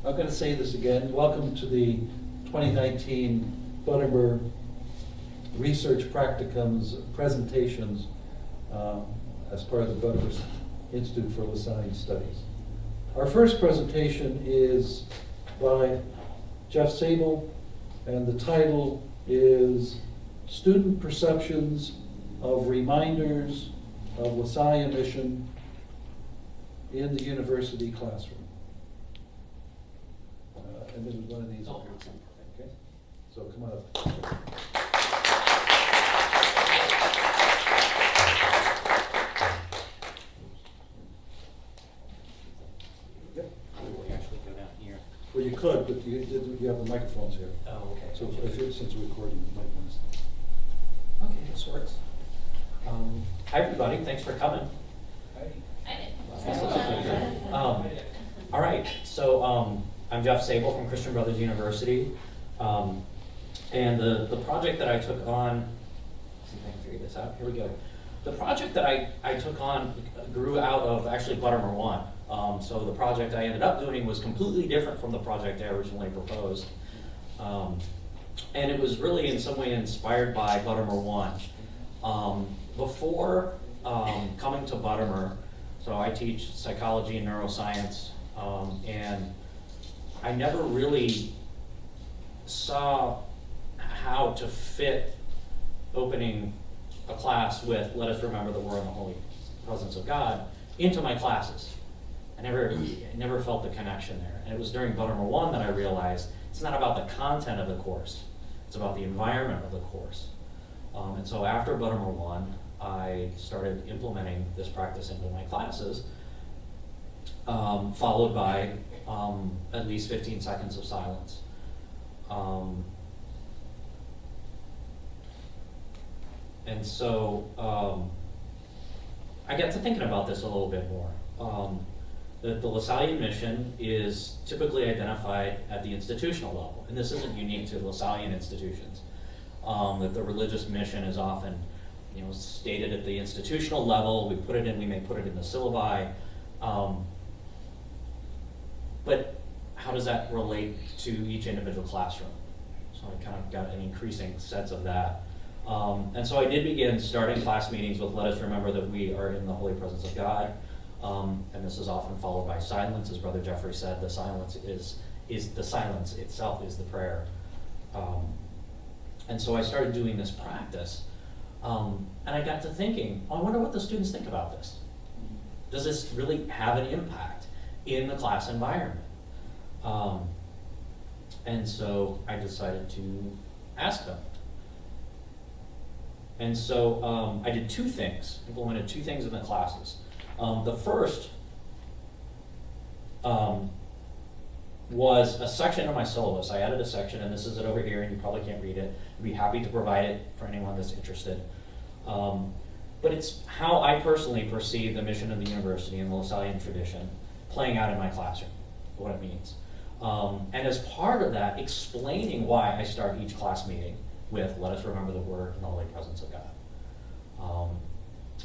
I'm going to say this again. Welcome to the 2019 Buttimer Research Practicums presentations as part of the Buttimer Institute for Lasallian Studies. Our first presentation is by Jeff Sable, and the title is Student Perceptions of Reminders of Lasallian Mission in the University Classroom. And this is one of these. Okay, so come on up. Well, you could, but you have the microphones here. Oh, okay. So since we're recording, you might want to. Okay, this works. Hi, everybody. Thanks for coming. All right. So I'm Jeff Sable from Christian Brothers University, and the project that I took on. Let's see if I can figure this out. Here we go. The project that I took on grew out of actually Buttimer 1. So the project I ended up doing was completely different from the project I originally proposed. And it was really in some way inspired by Buttimer 1. Before coming to Buttimer, so I teach psychology and neuroscience, and I never really saw how to fit opening a class with "Let us remember that we're in the holy presence of God" into my classes. I never felt the connection there. And it was during Buttimer 1 that I realized it's not about the content of the course, it's about the environment of the course. And so after Buttimer 1, I started implementing this practice into my classes, followed by at least 15 seconds of silence. And so I got to thinking about this a little bit more. The Lasallian mission is typically identified at the institutional level, and this isn't unique to Lasallian institutions. That the religious mission is often, stated at the institutional level. We may put it in the syllabi, but how does that relate to each individual classroom? So I kind of got an increasing sense of that. And so I did begin starting class meetings with "Let us remember that we are in the holy presence of God." And this is often followed by silence. As Brother Jeffrey said, the silence is the silence itself is the prayer. And so I started doing this practice, and I got to thinking, I wonder what the students think about this. Does this really have an impact in the class environment? And so I decided to ask them. And so I did two things, implemented two things in the classes. The first was a section of my syllabus. I added a section, and this is it over here, and you probably can't read it. I'd be happy to provide it for anyone that's interested. But it's how I personally perceive the mission of the university and the Lasallian tradition playing out in my classroom, what it means. And as part of that, explaining why I start each class meeting with "Let us remember that we're in the holy presence of God."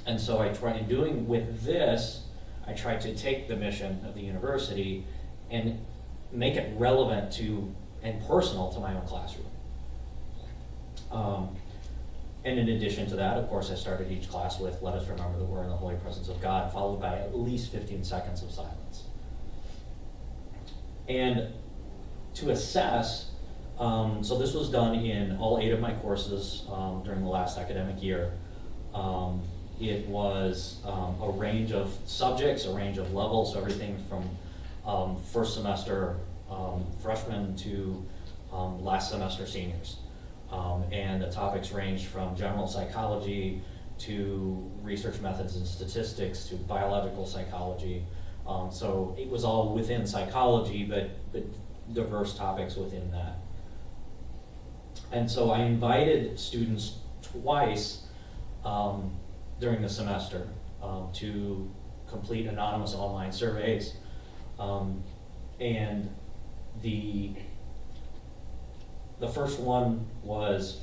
And so I tried, in doing with this, I tried to take the mission of the university and make it relevant to and personal to my own classroom. And in addition to that, of course, I started each class with "Let us remember that we're in the holy presence of God," followed by at least 15 seconds of silence. And to assess, so this was done in all 8 of my courses during the last academic year. It was a range of subjects, a range of levels, so everything from first semester freshmen to last semester seniors. And the topics ranged from general psychology to research methods and statistics to biological psychology. So it was all within psychology, but diverse topics within that. And so I invited students twice during the semester to complete anonymous online surveys. And the first one was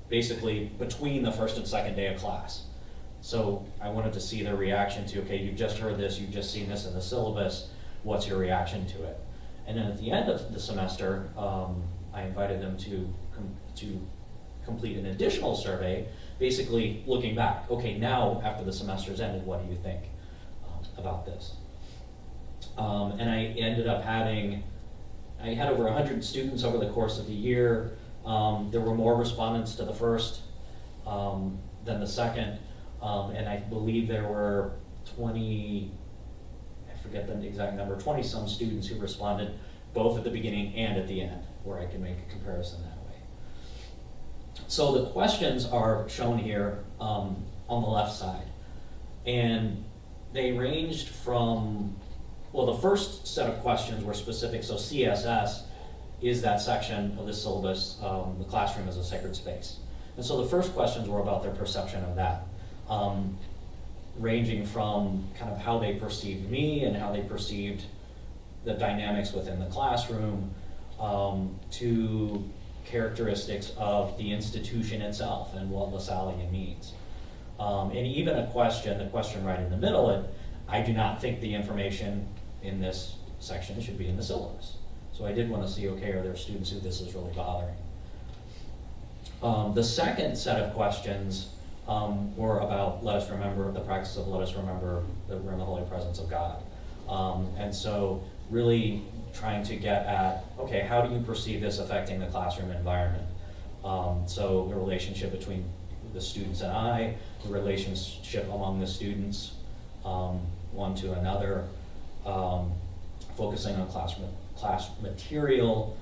basically between the first and second day of class. So I wanted to see their reaction to, okay, you've just heard this, you've just seen this in the syllabus, what's your reaction to it? And then at the end of the semester, I invited them to complete an additional survey, basically looking back. Okay, now after the semester's ended, what do you think about this? And I ended up I had over 100 students over the course of the year. There were more respondents to the first than the second, and I believe there were 20, I forget the exact number, 20 some students who responded both at the beginning and at the end, where I can make a comparison that way. So the questions are shown here on the left side, and they ranged from, well, the first set of questions were specific. So CSS is that section of the syllabus, the classroom as a sacred space. And so the first questions were about their perception of that, ranging from kind of how they perceived me and how they perceived the dynamics within the classroom, to characteristics of the institution itself and what Lasallian means. And even the question right in the middle, I do not think the information in this section should be in the syllabus. So I did want to see, okay, are there students who this is really bothering? The second set of questions were about let us remember, the practice of let us remember that we're in the holy presence of God. And so really trying to get at, okay, how do you perceive this affecting the classroom environment? So the relationship between the students and I, the relationship among the students, one to another, focusing on class material,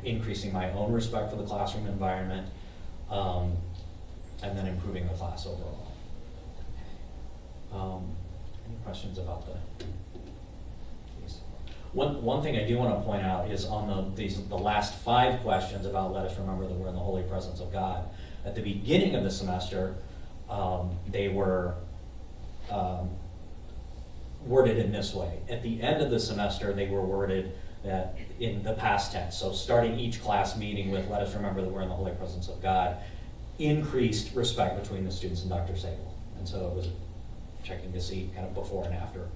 increasing my own respect for the classroom environment, and then improving the class overall. Any questions about these? One thing I do want to point out is on the last 5 questions about let us remember that we're in the holy presence of God. At the beginning of the semester, they were worded in this way. At the end of the semester, they were worded that in the past tense. So starting each class meeting with let us remember that we're in the holy presence of God, increased respect between the students and Dr. Sable. And so it was checking to see kind of before and after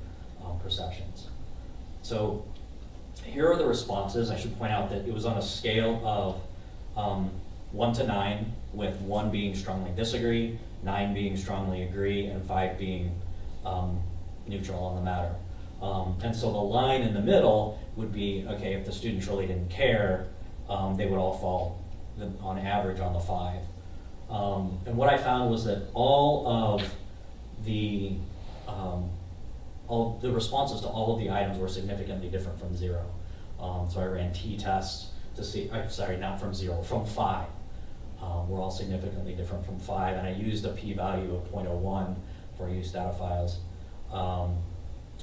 perceptions. So here are the responses. I should point out that it was on a scale of 1 to 9, with 1 being strongly disagree, 9 being strongly agree, and 5 being neutral on the matter. And so the line in the middle would be, okay, if the students really didn't care, they would all fall on average on the 5. And what I found was that all the responses to all of the items were significantly different from 0. So I ran t-tests to see, sorry, not from 0, from 5. We're all significantly different from 5, and I used a p-value of 0.01 for use data files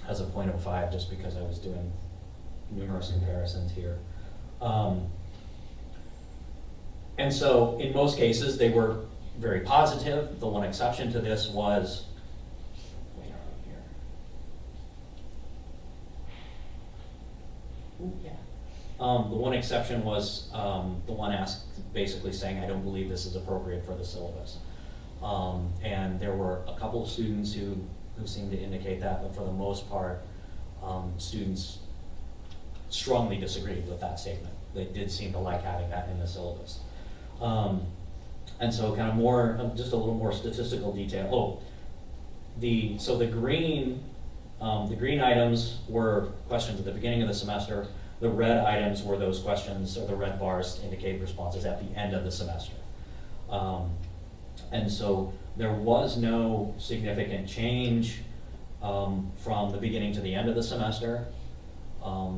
as a 0.05 just because I was doing numerous comparisons here. And so in most cases they were very positive. The one exception to this was, wait, here. Ooh, yeah. The one exception was the one asked, basically saying, I don't believe this is appropriate for the syllabus. And there were a couple of students who seemed to indicate that, but for the most part, students strongly disagreed with that statement. They did seem to like having that in the syllabus. And so kind of more, just a little more statistical detail. So the green items were questions at the beginning of the semester. The red items were those questions, or the red bars indicate responses at the end of the semester. And so there was no significant change from the beginning to the end of the semester.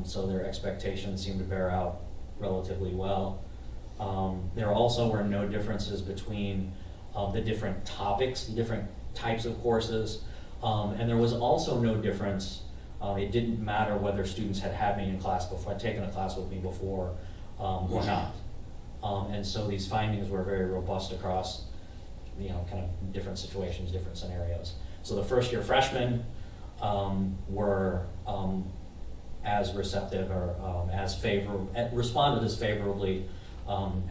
So their expectations seemed to bear out relatively well. There also were no differences between the different topics, the different types of courses, and there was also no difference. It didn't matter whether students had me in class before, had taken a class with me before or not. And so these findings were very robust across, kind of different situations, different scenarios. So the first year freshmen were as receptive or responded as favorably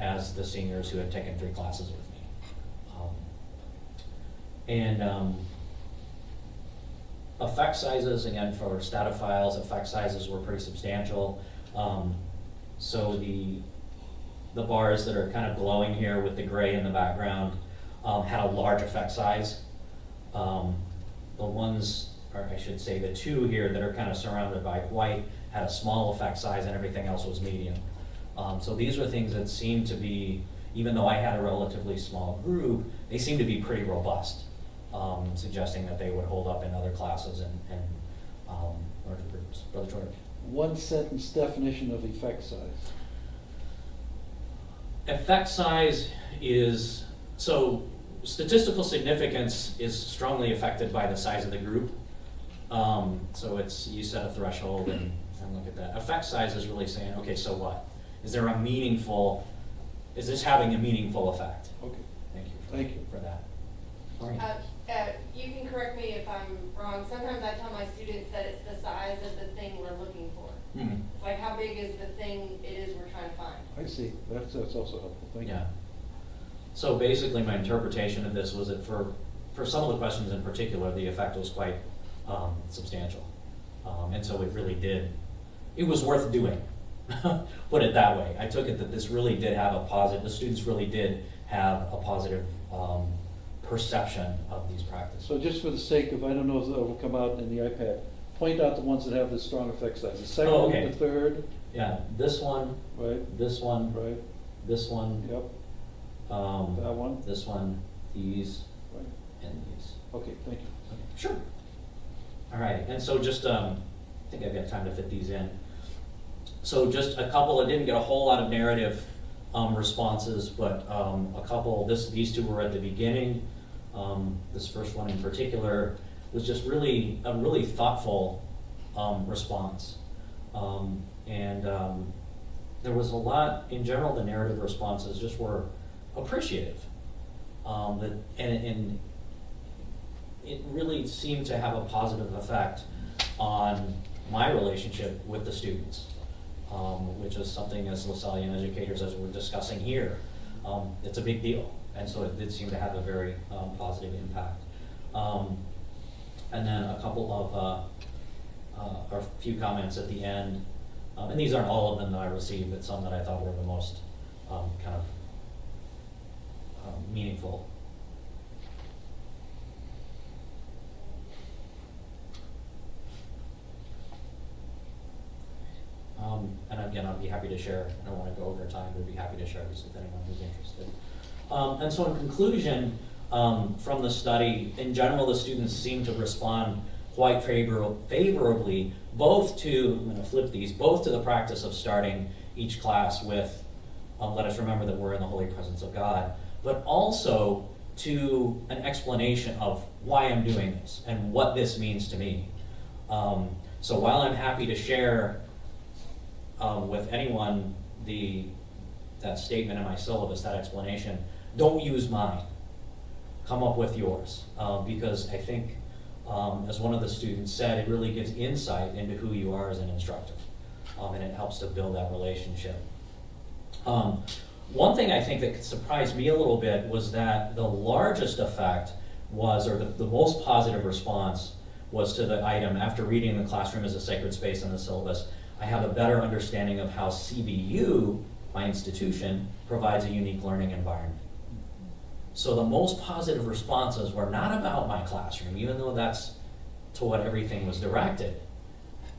as the seniors who had taken 3 classes with me. effect sizes, again, for statophiles, effect sizes were pretty substantial. So the bars that are kind of glowing here with the gray in the background had a large effect size. The ones, or I should say the two here that are kind of surrounded by white had a small effect size and everything else was medium. So these were things that seemed to be, even though I had a relatively small group, they seemed to be pretty robust, suggesting that they would hold up in other classes and larger groups. Brother George? One sentence definition of effect size. Effect size is, so statistical significance is strongly affected by the size of the group. So it's, you set a threshold and look at that. Effect size is really saying, okay, so what? Is there a meaningful, is this having a meaningful effect? Okay. Thank you for that. All right. You can correct me if I'm wrong. Sometimes I tell my students that it's the size of the thing we're looking for. Mhm. Like how big is the thing it is we're trying to find. I see. That's also helpful. Thank you. Yeah. So basically my interpretation of this was that for some of the questions in particular, the effect was quite substantial. And so it really did, it was worth doing, put it that way. I took it that this really did have a positive, the students really did have a positive perception of these practices. So just for the sake of, I don't know if that will come out in the iPad, point out the ones that have the strong effect size. The second, Oh, okay. the third, Yeah, this one, right, this one, right, this one, yep, that one, this one, these, right. and these. Okay, thank you. Okay, sure. All right, and so just, I think I've got time to fit these in. So just a couple, I didn't get a whole lot of narrative responses, but a couple, these two were at the beginning. This first one in particular was just really a really thoughtful response. There was a lot, in general, the narrative responses just were appreciative. And it really seemed to have a positive effect on my relationship with the students, which is something as Lasallian educators, as we're discussing here, it's a big deal. And so it did seem to have a very positive impact. And then a couple of, or a few comments at the end, and these aren't all of them that I received, but some that I thought were the most kind of meaningful. And again, I'd be happy to share. I don't want to go over time, but I'd be happy to share this with anyone who's interested. And so in conclusion, from the study, in general, the students seem to respond quite favorably, both to, I'm going to flip these, both to the practice of starting each class with, let us remember that we're in the holy presence of God, but also to an explanation of why I'm doing this and what this means to me. So while I'm happy to share with anyone that statement in my syllabus, that explanation, don't use mine. Come up with yours, because I think, as one of the students said, it really gives insight into who you are as an instructor, and it helps to build that relationship. One thing I think that surprised me a little bit was that the largest effect was, or the most positive response was to the item, after reading the classroom as a sacred space in the syllabus, I have a better understanding of how CBU, my institution, provides a unique learning environment. So the most positive responses were not about my classroom, even though that's to what everything was directed,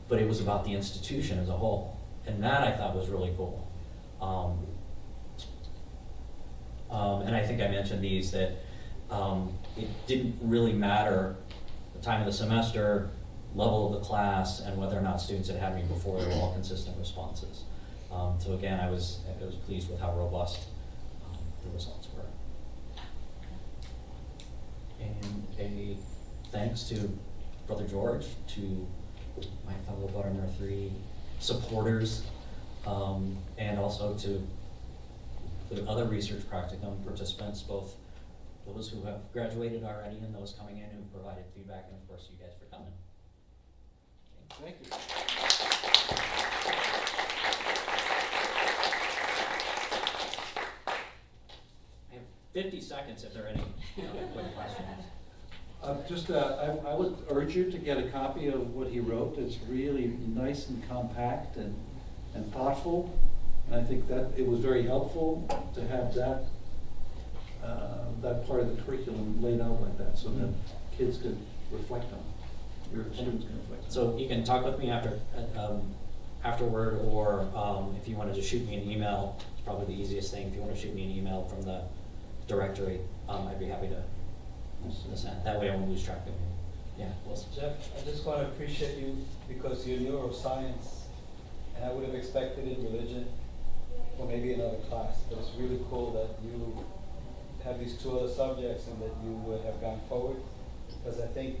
but it was about the institution as a whole. And that I thought was really cool. And I think I mentioned these, that it didn't really matter the time of the semester, level of the class, and whether or not students had had me before. They were all consistent responses. So again, I was pleased with how robust the results were. And a thanks to Brother George, to my fellow Buttimer 3 supporters, and also to the other research practicum participants, both those who have graduated already and those coming in who provided feedback, and of course you guys for coming. Thank you. I have 50 seconds if there are any quick questions. I would urge you to get a copy of what he wrote. It's really nice and compact and thoughtful. And I think that it was very helpful to have that part of the curriculum laid out like that, so that kids could reflect on it. Your students can reflect on it. So you can talk with me afterward, or if you want to just shoot me an email, it's probably the easiest thing. If you want to shoot me an email from the directory, I'd be happy to send. That way I won't lose track of you. Yeah, Wilson. Jeff, I just want to appreciate you because you're neuroscience, and I would have expected in religion or maybe another class, but it's really cool that you have these two other subjects and that you would have gone forward, because I think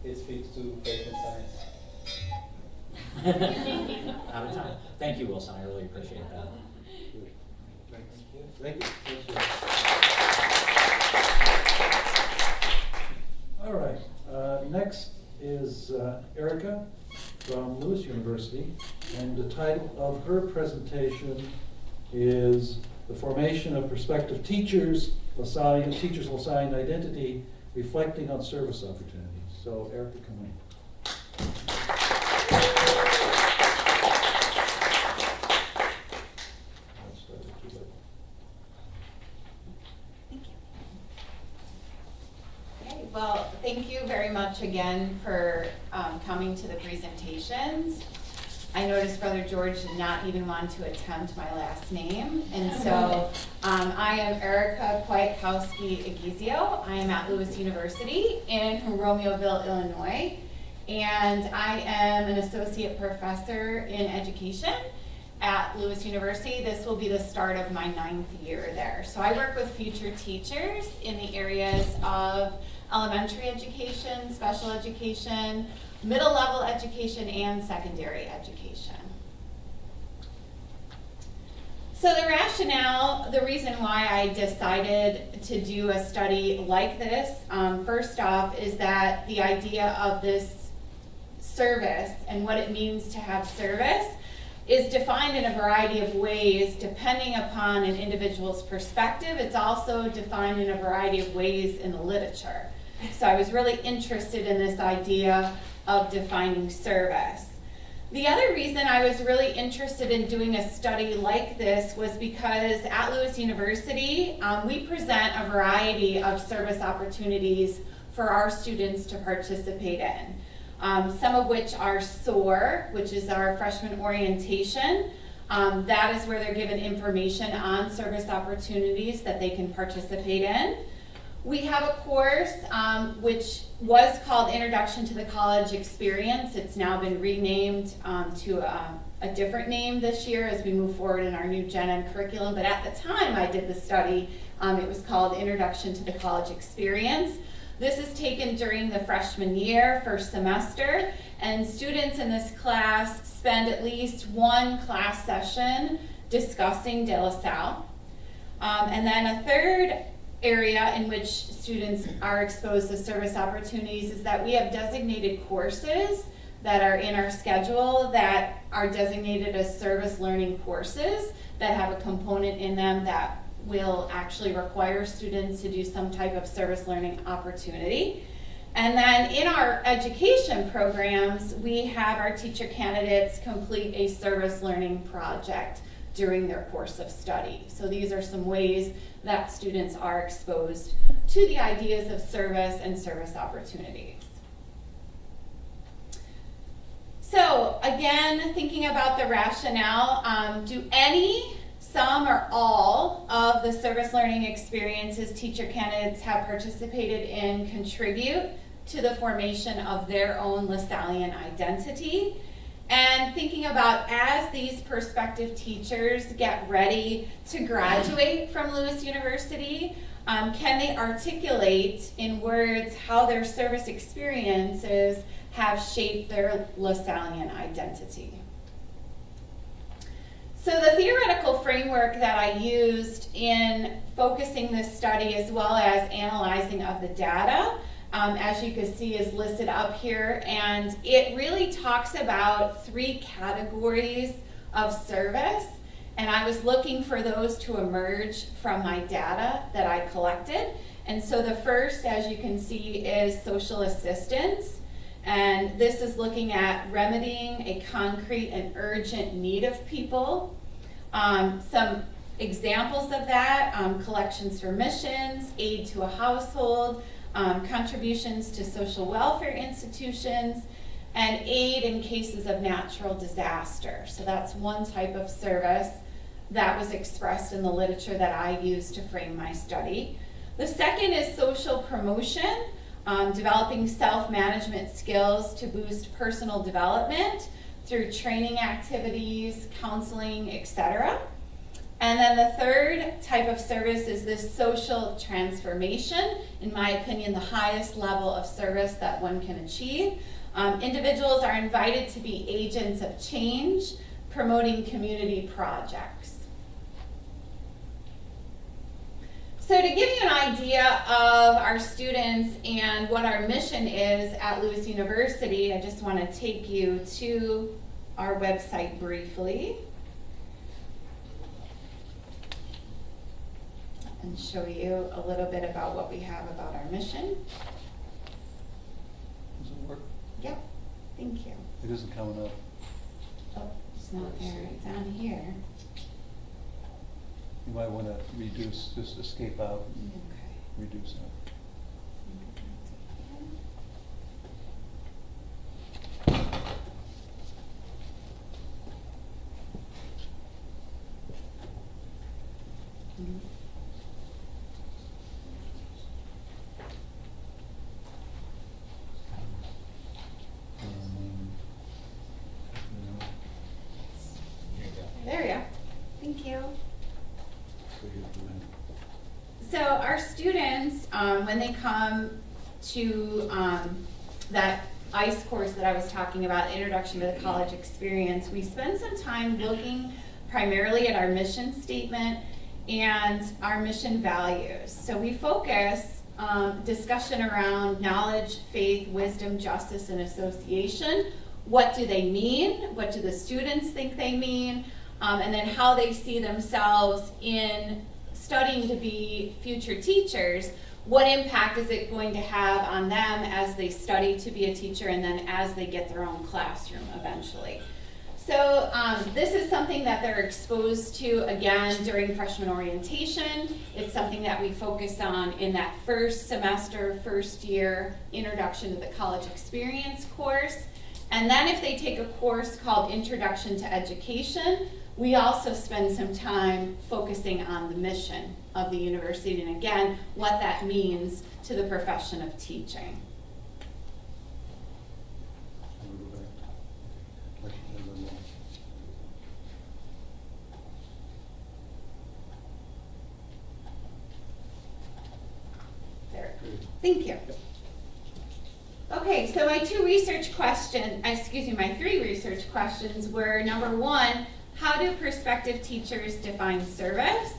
it speaks to faith and science. Out of time. Thank you, Wilson. I really appreciate that. Thank you. All right, next is Erica from Lewis University, and the title of her presentation is The Formation of Prospective Teachers, Lasallian Identity, Reflecting on Service Opportunities. So Erica, come on. Well, thank you very much again for coming to the presentations. I noticed Brother George did not even want to attempt my last name, and so I am Erica Kwiatkowski-Agizio. I am at Lewis University in Romeoville, Illinois, and I am an associate professor in education at Lewis University. This will be the start of my 9th year there. So I work with future teachers in the areas of elementary education, special education, middle level education, and secondary education. So the rationale, the reason why I decided to do a study like this, first off, is that the idea of this service and what it means to have service is defined in a variety of ways depending upon an individual's perspective. It's also defined in a variety of ways in the literature. So I was really interested in this idea of defining service. The other reason I was really interested in doing a study like this was because at Lewis University, we present a variety of service opportunities for our students to participate in. Some of which are SOAR, which is our freshman orientation. That is where they're given information on service opportunities that they can participate in. We have a course which was called Introduction to the College Experience. It's now been renamed to a different name this year as we move forward in our new Gen Ed curriculum. But at the time I did the study, it was called Introduction to the College Experience. This is taken during the freshman year, first semester, and students in this class spend at least one class session discussing De La Salle. And then a third area in which students are exposed to service opportunities is that we have designated courses that are in our schedule that are designated as service learning courses that have a component in them that will actually require students to do some type of service learning opportunity. And then in our education programs, we have our teacher candidates complete a service learning project during their course of study. So these are some ways that students are exposed to the ideas of service and service opportunities. So again, thinking about the rationale, do any, some, or all of the service learning experiences teacher candidates have participated in contribute to the formation of their own Lasallian identity? And thinking about as these prospective teachers get ready to graduate from Lewis University, can they articulate in words how their service experiences have shaped their Lasallian identity? So the theoretical framework that I used in focusing this study as well as analyzing of the data, as you can see, is listed up here, and it really talks about 3 categories of service, and I was looking for those to emerge from my data that I collected, And so the first, as you can see, is social assistance. And this is looking at remedying a concrete and urgent need of people. Some examples of that, collections for missions, aid to a household, contributions to social welfare institutions, and aid in cases of natural disaster. So that's one type of service that was expressed in the literature that I used to frame my study. The second is social promotion, developing self-management skills to boost personal development through training activities, counseling, etc. And then the third type of service is this social transformation, in my opinion, the highest level of service that one can achieve. Individuals are invited to be agents of change, promoting community projects. So to give you an idea of our students and what our mission is at Lewis University, I just want to take you to our website briefly and show you a little bit about what we have about our mission. Does it work? Yep, thank you. It isn't coming up. Oh, it's not there, it's on here. You might want to reduce, just escape out and Okay. reduce that. There we go. Thank you. So our students, when they come to that ICE course that I was talking about, Introduction to the College Experience, we spend some time looking primarily at our mission statement and our mission values. So we focus discussion around knowledge, faith, wisdom, justice, and association. What do they mean? What do the students think they mean? And then how they see themselves in studying to be future teachers. What impact is it going to have on them as they study to be a teacher and then as they get their own classroom eventually? So this is something that they're exposed to again during freshman orientation. It's something that we focus on in that first semester, first year Introduction to the College Experience course. And then if they take a course called Introduction to Education, we also spend some time focusing on the mission of the university and again, what that means to the profession of teaching. There. Thank you. Okay, so my three research questions were, number one, how do prospective teachers define service?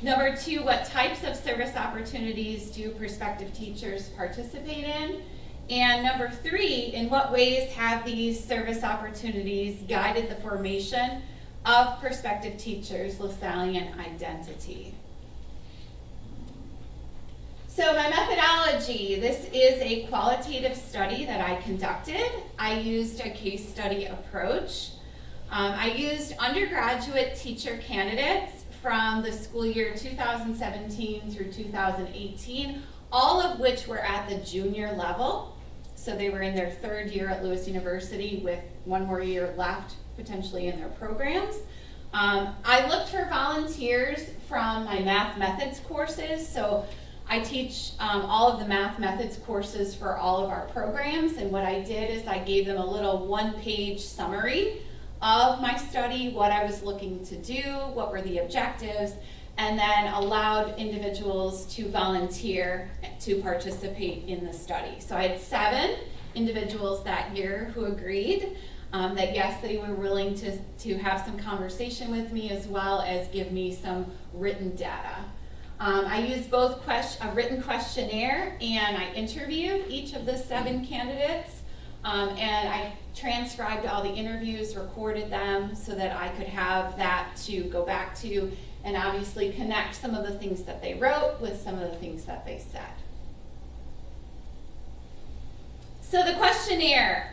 Number two, what types of service opportunities do prospective teachers participate in? And number three, in what ways have these service opportunities guided the formation of prospective teachers' Lasallian identity? So my methodology, this is a qualitative study that I conducted. I used a case study approach. I used undergraduate teacher candidates from the school year 2017 through 2018, all of which were at the junior level. So they were in their third year at Lewis University with one more year left potentially in their programs. I looked for volunteers from my math methods courses. So I teach all of the math methods courses for all of our programs. And what I did is I gave them a little one-page summary of my study, what I was looking to do, what were the objectives, and then allowed individuals to volunteer to participate in the study. So I had 7 individuals that year who agreed that yes, they were willing to have some conversation with me as well as give me some written data. I used both a written questionnaire and I interviewed each of the 7 candidates. And I transcribed all the interviews, recorded them so that I could have that to go back to and obviously connect some of the things that they wrote with some of the things that they said. So the questionnaire,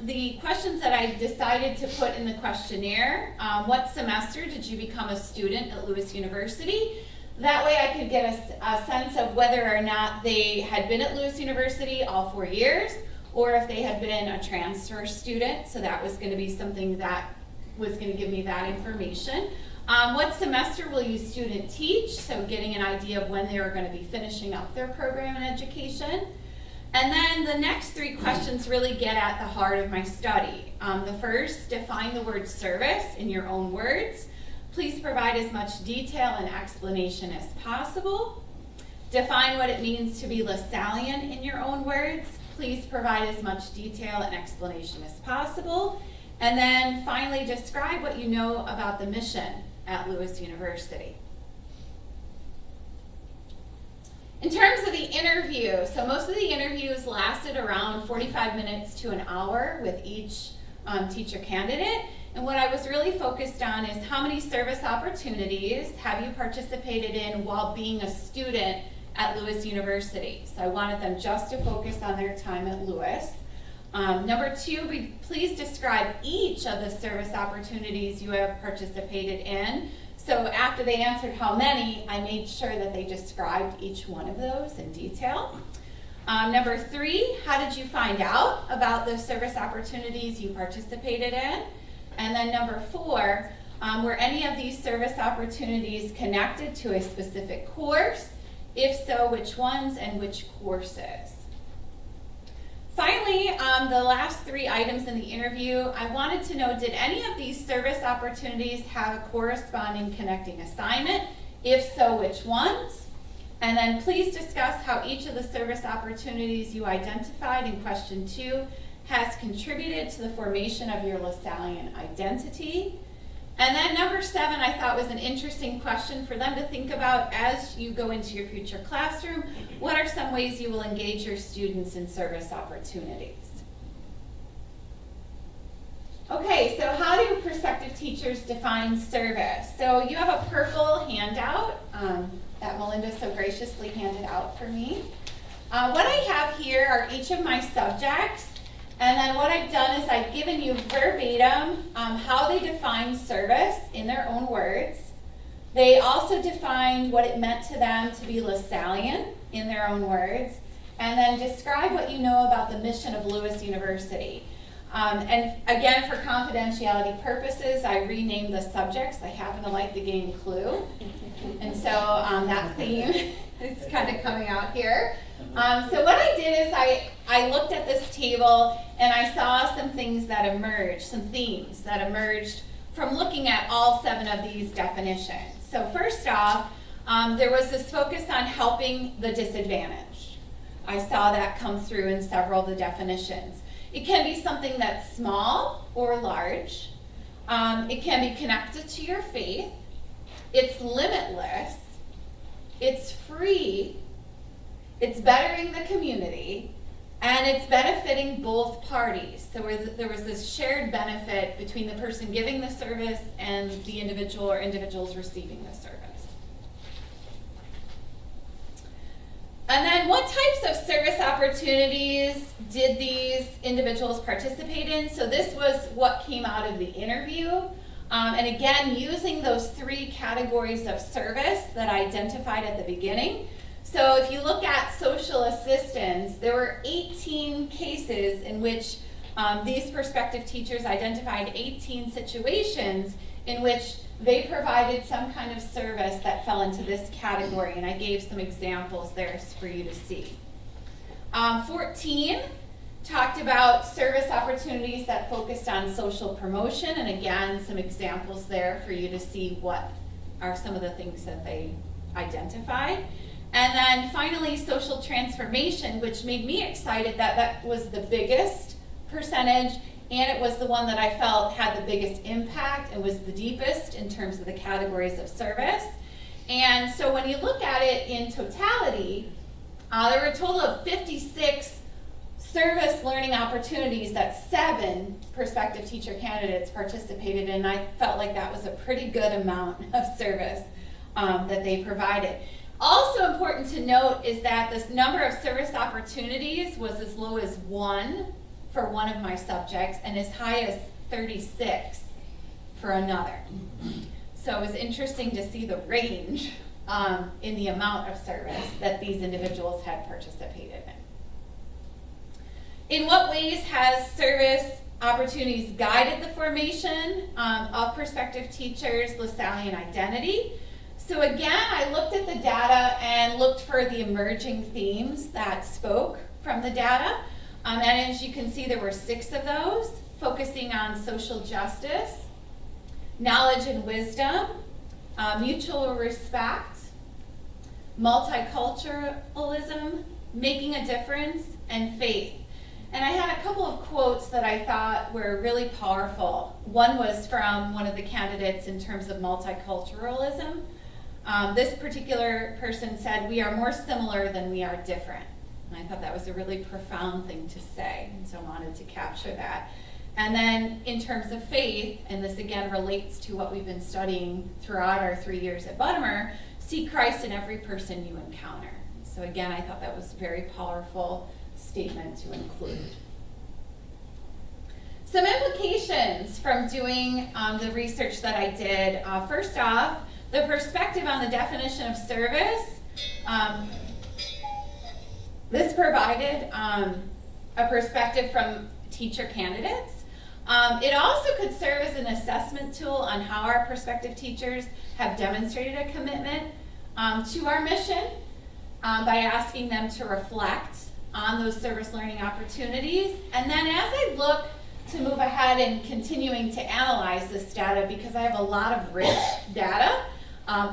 the questions that I decided to put in the questionnaire, what semester did you become a student at Lewis University? That way I could get a sense of whether or not they had been at Lewis University all 4 years, or if they had been a transfer student. So that was going to be something that was going to give me that information. What semester will you student teach? So getting an idea of when they were going to be finishing up their program in education. And then the next 3 questions really get at the heart of my study. The first, define the word service in your own words. Please provide as much detail and explanation as possible. Define what it means to be Lasallian in your own words. Please provide as much detail and explanation as possible. And then finally, describe what you know about the mission at Lewis University. In terms of the interview, so most of the interviews lasted around 45 minutes to an hour with each teacher candidate. And what I was really focused on is how many service opportunities have you participated in while being a student at Lewis University. So I wanted them just to focus on their time at Lewis. Number 2, please describe each of the service opportunities you have participated in. So after they answered how many, I made sure that they described each one of those in detail. Number 3, how did you find out about the service opportunities you participated in? And then number 4, were any of these service opportunities connected to a specific course? If so, which ones and which courses? Finally, the last 3 items in the interview, I wanted to know, did any of these service opportunities have a corresponding connecting assignment? If so, which ones? And then please discuss how each of the service opportunities you identified in question 2 has contributed to the formation of your Lasallian identity. And then number 7, I thought was an interesting question for them to think about as you go into your future classroom. What are some ways you will engage your students in service opportunities? Okay, so how do prospective teachers define service? So you have a purple handout that Melinda so graciously handed out for me. What I have here are each of my subjects. And then what I've done is I've given you verbatim how they define service in their own words. They also defined what it meant to them to be Lasallian in their own words. And then describe what you know about the mission of Lewis University. And again, for confidentiality purposes, I renamed the subjects. I happen to like the game Clue. And so that theme is kind of coming out here. So what I did is I looked at this table and I saw some things that emerged, some themes that emerged from looking at all 7 of these definitions. So first off, there was this focus on helping the disadvantaged. I saw that come through in several of the definitions. It can be something that's small or large. It can be connected to your faith. It's limitless. It's free. It's bettering the community, and it's benefiting both parties. So there was this shared benefit between the person giving the service and the individual or individuals receiving the service. And then what types of service opportunities did these individuals participate in? So this was what came out of the interview. And again, using those 3 categories of service that I identified at the beginning. So if you look at social assistance, there were 18 cases in which these prospective teachers identified 18 situations in which they provided some kind of service that fell into this category, and I gave some examples there for you to see. 14 talked about service opportunities that focused on social promotion, and again, some examples there for you to see what are some of the things that they identified. And then finally, social transformation, which made me excited that that was the biggest percentage, and it was the one that I felt had the biggest impact and was the deepest in terms of the categories of service. And so when you look at it in totality, there were a total of 56 service learning opportunities that 7 prospective teacher candidates participated in. I felt like that was a pretty good amount of service that they provided. Also important to note is that this number of service opportunities was as low as 1 for one of my subjects and as high as 36 for another. So it was interesting to see the range in the amount of service that these individuals had participated in. In what ways has service opportunities guided the formation of prospective teachers' Lasallian identity? So again, I looked at the data and looked for the emerging themes that spoke from the data. And as you can see, there were 6 of those, focusing on social justice, knowledge and wisdom, mutual respect, multiculturalism, making a difference, and faith. And I had a couple of quotes that I thought were really powerful. One was from one of the candidates in terms of multiculturalism. This particular person said, "We are more similar than we are different." And I thought that was a really profound thing to say, and so I wanted to capture that. And then in terms of faith, and this again relates to what we've been studying throughout our 3 years at Buttimer, see Christ in every person you encounter. So again, I thought that was a very powerful statement to include. Some implications from doing the research that I did. First off, the perspective on the definition of service. This provided a perspective from teacher candidates. It also could serve as an assessment tool on how our prospective teachers have demonstrated a commitment to our mission by asking them to reflect on those service learning opportunities. And then as I look to move ahead and continuing to analyze this data, because I have a lot of rich data,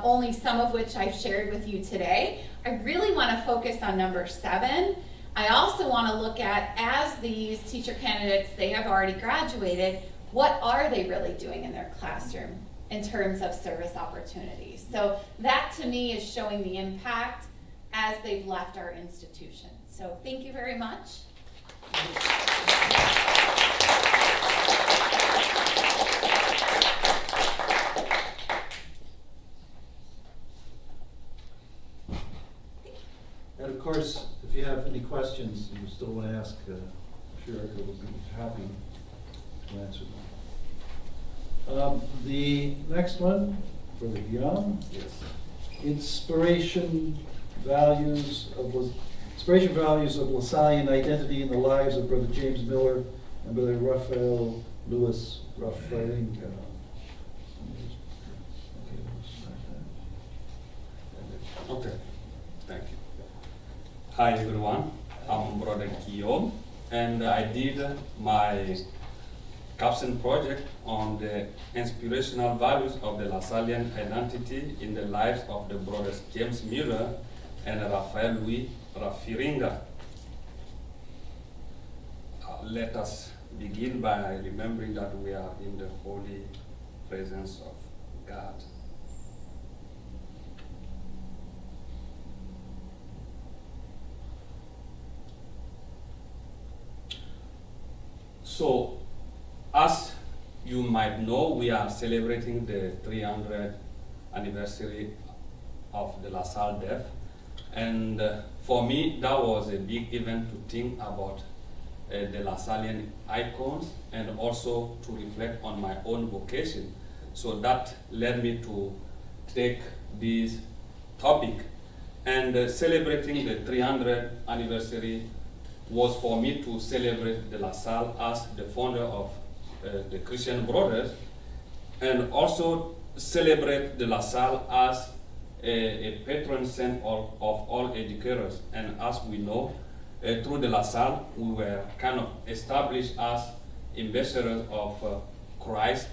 only some of which I've shared with you today, I really want to focus on number 7. I also want to look at, as these teacher candidates, they have already graduated, what are they really doing in their classroom in terms of service opportunities? So that to me is showing the impact as they've left our institution. So thank you very much. And of course, if you have any questions you still want to ask, I'm sure Erica will be happy to answer them. The next one, Brother Young. Yes. Inspiration values of Lasallian identity in the lives of Brother James Miller and Brother Raphael Lewis Raffaringa. Okay, thank you. Hi everyone, I'm Brother Guillaume, and I did my capstone project on the inspirational values of the Lasallian identity in the lives of the brothers James Miller and Raphael Louis Raffaringa. Let us begin by remembering that we are in the holy presence of God. So, as you might know, we are celebrating the 300th anniversary of the LaSalle death. And for me, that was a big event to think about the Lasallian icons and also to reflect on my own vocation. So that led me to take this topic. And celebrating the 300th anniversary was for me to celebrate the LaSalle as the founder of the Christian Brothers, and also celebrate the LaSalle as a patron saint of all educators. And as we know, through the LaSalle, we were kind of established as ambassadors of Christ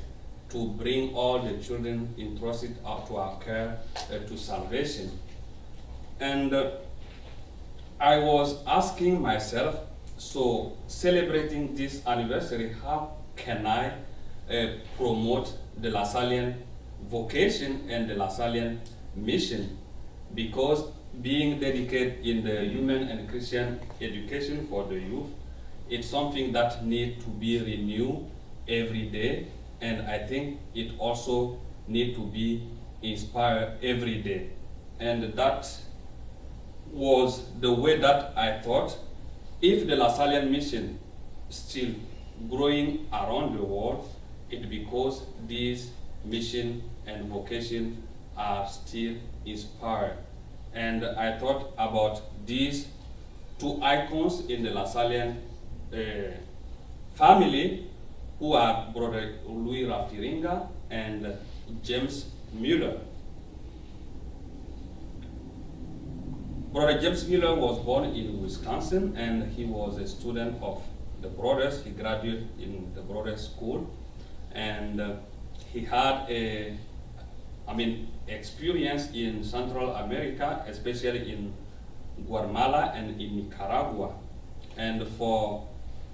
to bring all the children entrusted to our care to salvation. And I was asking myself, so celebrating this anniversary, how can I promote the Lasallian vocation and the Lasallian mission? Because being dedicated in the human and Christian education for the youth, it's something that needs to be renewed every day, and I think it also needs to be inspire every day. And that was the way that I thought, if the Lasallian mission is still growing around the world, it's because this mission and vocation are still inspired. And I thought about these two icons in the Lasallian family, who are Brother Louis Rafiringa and James Mueller. Brother James Mueller was born in Wisconsin, and he was a student of the Brothers. He graduated in the Brothers School, and he had experience in Central America, especially in Guatemala and in Nicaragua. And for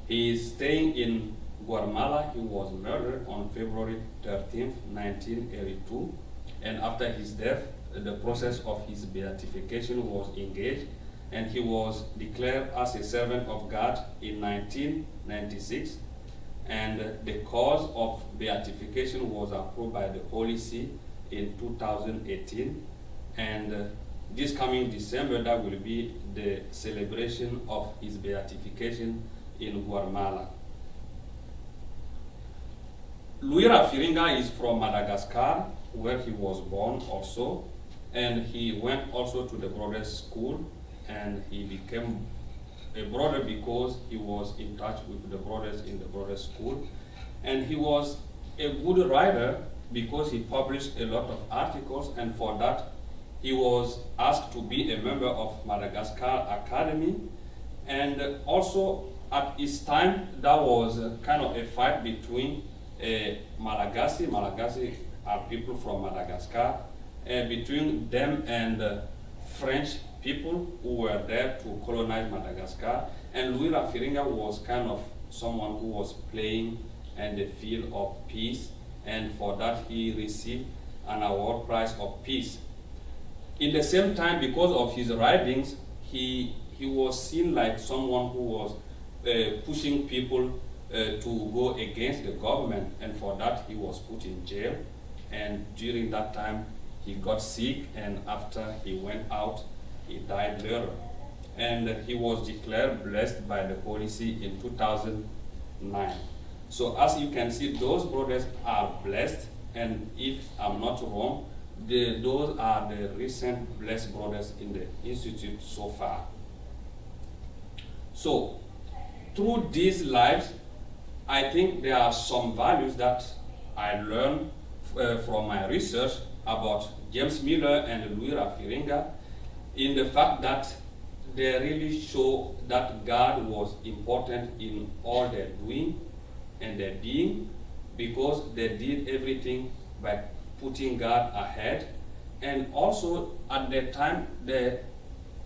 his staying in Guatemala, he was murdered on February 13th, 1982. And after his death, the process of his beatification was engaged, and he was declared as a servant of God in 1996. And the cause of beatification was approved by the Holy See in 2018. And this coming December, that will be the celebration of his beatification in Guatemala. Louis Rafiringa is from Madagascar, where he was born also. And he went also to the Brothers School, and he became a brother because he was in touch with the brothers in the Brothers School. And he was a good writer because he published a lot of articles, and for that he was asked to be a member of Madagascar Academy. And also at his time, there was kind of a fight between Malagasy are people from Madagascar, between them and French people who were there to colonize Madagascar. And Louis Rafiringa was kind of someone who was playing in the field of peace, and for that he received an award prize of peace. In the same time, because of his writings, he was seen like someone who was pushing people to go against the government, and for that he was put in jail. And during that time he got sick, and after he went out, he died later. And he was declared blessed by the Holy See in 2009. So as you can see, those brothers are blessed, and if I'm not wrong, those are the recent blessed brothers in the Institute so far. So through these lives, I think there are some values that I learned from my research about James Mueller and Louis Rafiringa, in the fact that they really show that God was important in all their doing and their being, because they did everything by putting God ahead. And also at that time, they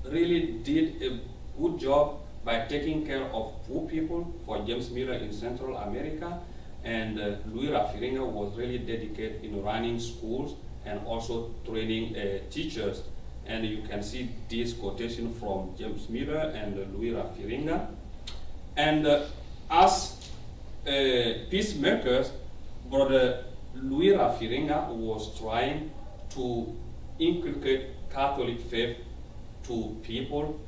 really did a good job by taking care of poor people. For James Mueller in Central America, and Louis Rafiringa was really dedicated in running schools and also training teachers. And you can see this quotation from James Mueller and Louis Rafiringa. And as peacemakers, Brother Louis Rafiringa was trying to inculcate Catholic faith to people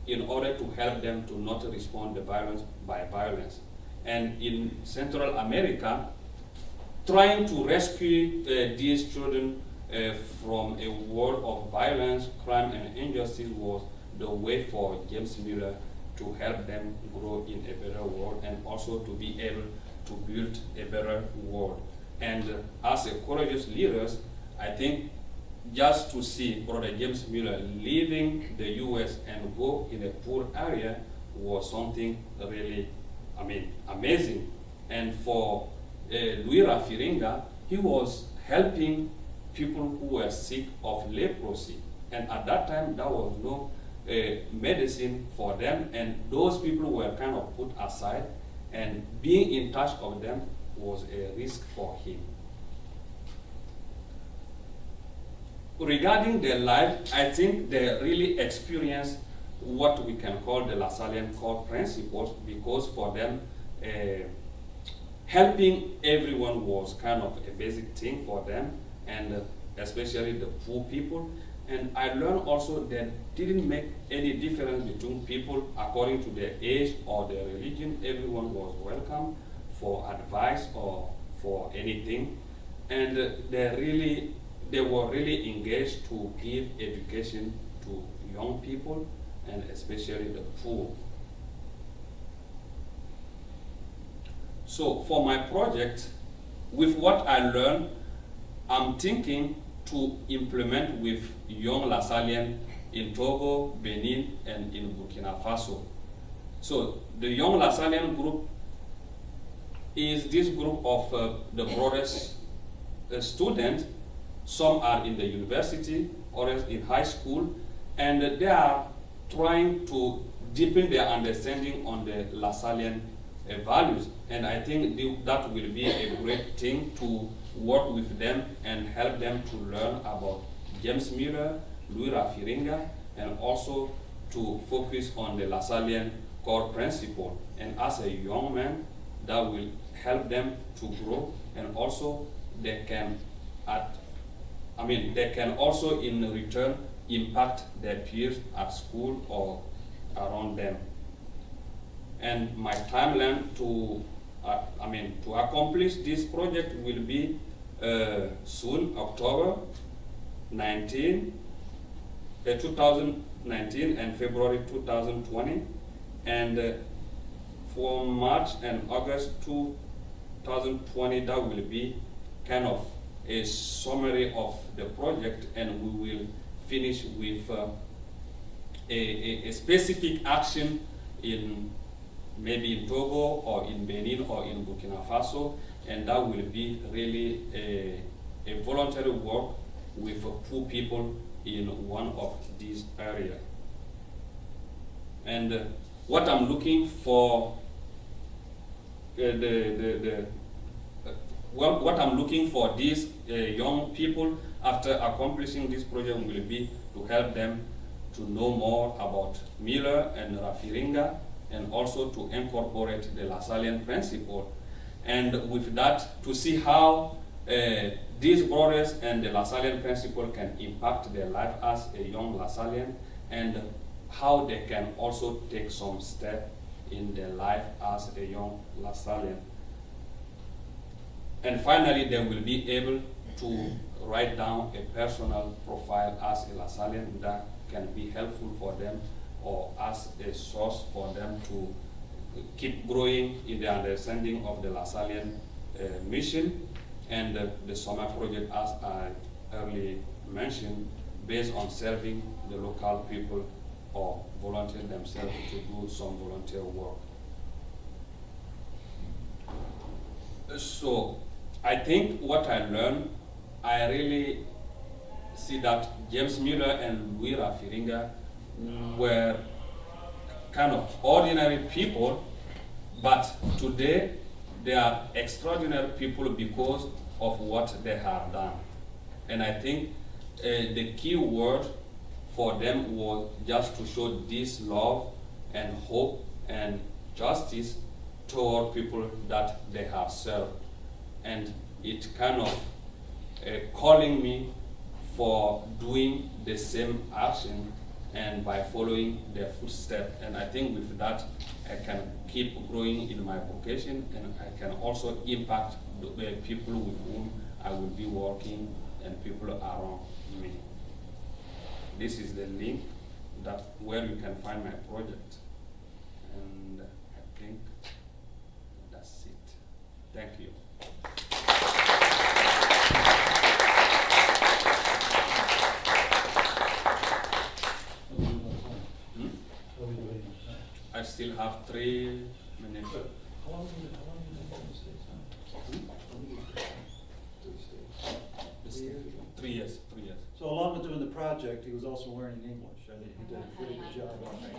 in order to help them to not respond to violence by violence. And in Central America, trying to rescue these children from a world of violence, crime, and injustice was the way for James Mueller to help them grow in a better world, and also to be able to build a better world. And as a courageous leaders, I think just to see Brother James Mueller leaving the US and go in a poor area was something really, amazing. And for Louis Rafiringa, he was helping people who were sick of leprosy. And at that time, there was no medicine for them, and those people were kind of put aside, and being in touch of them was a risk for him. Regarding their life, I think they really experienced what we can call the Lasallian core principles, because for them, helping everyone was kind of a basic thing for them, and especially the poor people. And I learned also that didn't make any difference between people according to their age or their religion. Everyone was welcome for advice or for anything. And they were really engaged to give education to young people and especially the poor. So for my project, with what I learned, I'm thinking to implement with young Lasallian in Togo, Benin, and in Burkina Faso. So the young Lasallian group is this group of the brothers students. Some are in the university, others in high school, and they are trying to deepen their understanding on the Lasallian values. And I think that will be a great thing to work with them and help them to learn about James Miller, Louis Rafiringa, and also to focus on the Lasallian core principle. And as a young man, that will help them to grow, and also they can they can also in return impact their peers at school or around them. And my timeline to accomplish this project will be soon, October 2019 and February 2020, and for March and August 2020, that will be kind of a summary of the project, and we will finish with a specific action in maybe in Togo or in Benin or in Burkina Faso, and that will be really a voluntary work with poor people in one of these areas. And what I'm looking for, what I'm looking for these young people after accomplishing this project will be to help them to know more about Miller and Rafiringa, and also to incorporate the Lasallian principle. And with that, to see how these brothers and the Lasallian principle can impact their life as a young Lasallian, and how they can also take some step in their life as a young Lasallian. And finally, they will be able to write down a personal profile as a Lasallian that can be helpful for them, or as a source for them to keep growing in the understanding of the Lasallian mission. And the summer project, as I earlier mentioned, based on serving the local people or volunteer themselves to do some volunteer work. So I think what I learned, I really see that James Miller and Louis Rafiringa were kind of ordinary people, but today they are extraordinary people because of what they have done. And I think the key word for them was just to show this love and hope and justice toward people that they have served. And it kind of calling me for doing the same action and by following their footsteps. And I think with that, I can keep growing in my vocation, and I can also impact the people with whom I will be working and people around me. This is the link where you can find my project. And I think that's it. Thank you. I still have 3 minutes. How long did you hold the States now? 3 years. So along with doing the project, he was also learning English. I think he did a pretty good job on that.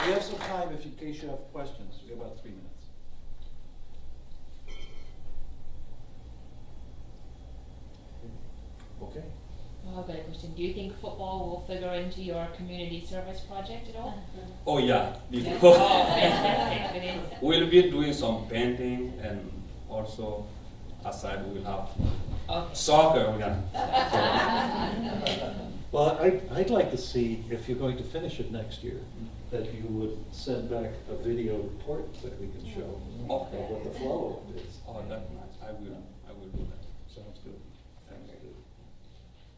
We have some time in case you have questions. We have about 3 minutes. Okay. Oh, I've got a question. Do you think football will figure into your community service project at all? Oh yeah, Yeah. because Oh, fantastic. It is. we'll be doing some painting and also aside we will have Okay. soccer. Yeah. Well, I'd like to see, if you're going to finish it next year, that you would send back a video report that we can show of what the flow is. Oh, that's nice. I will do that. Sounds good. Sounds good.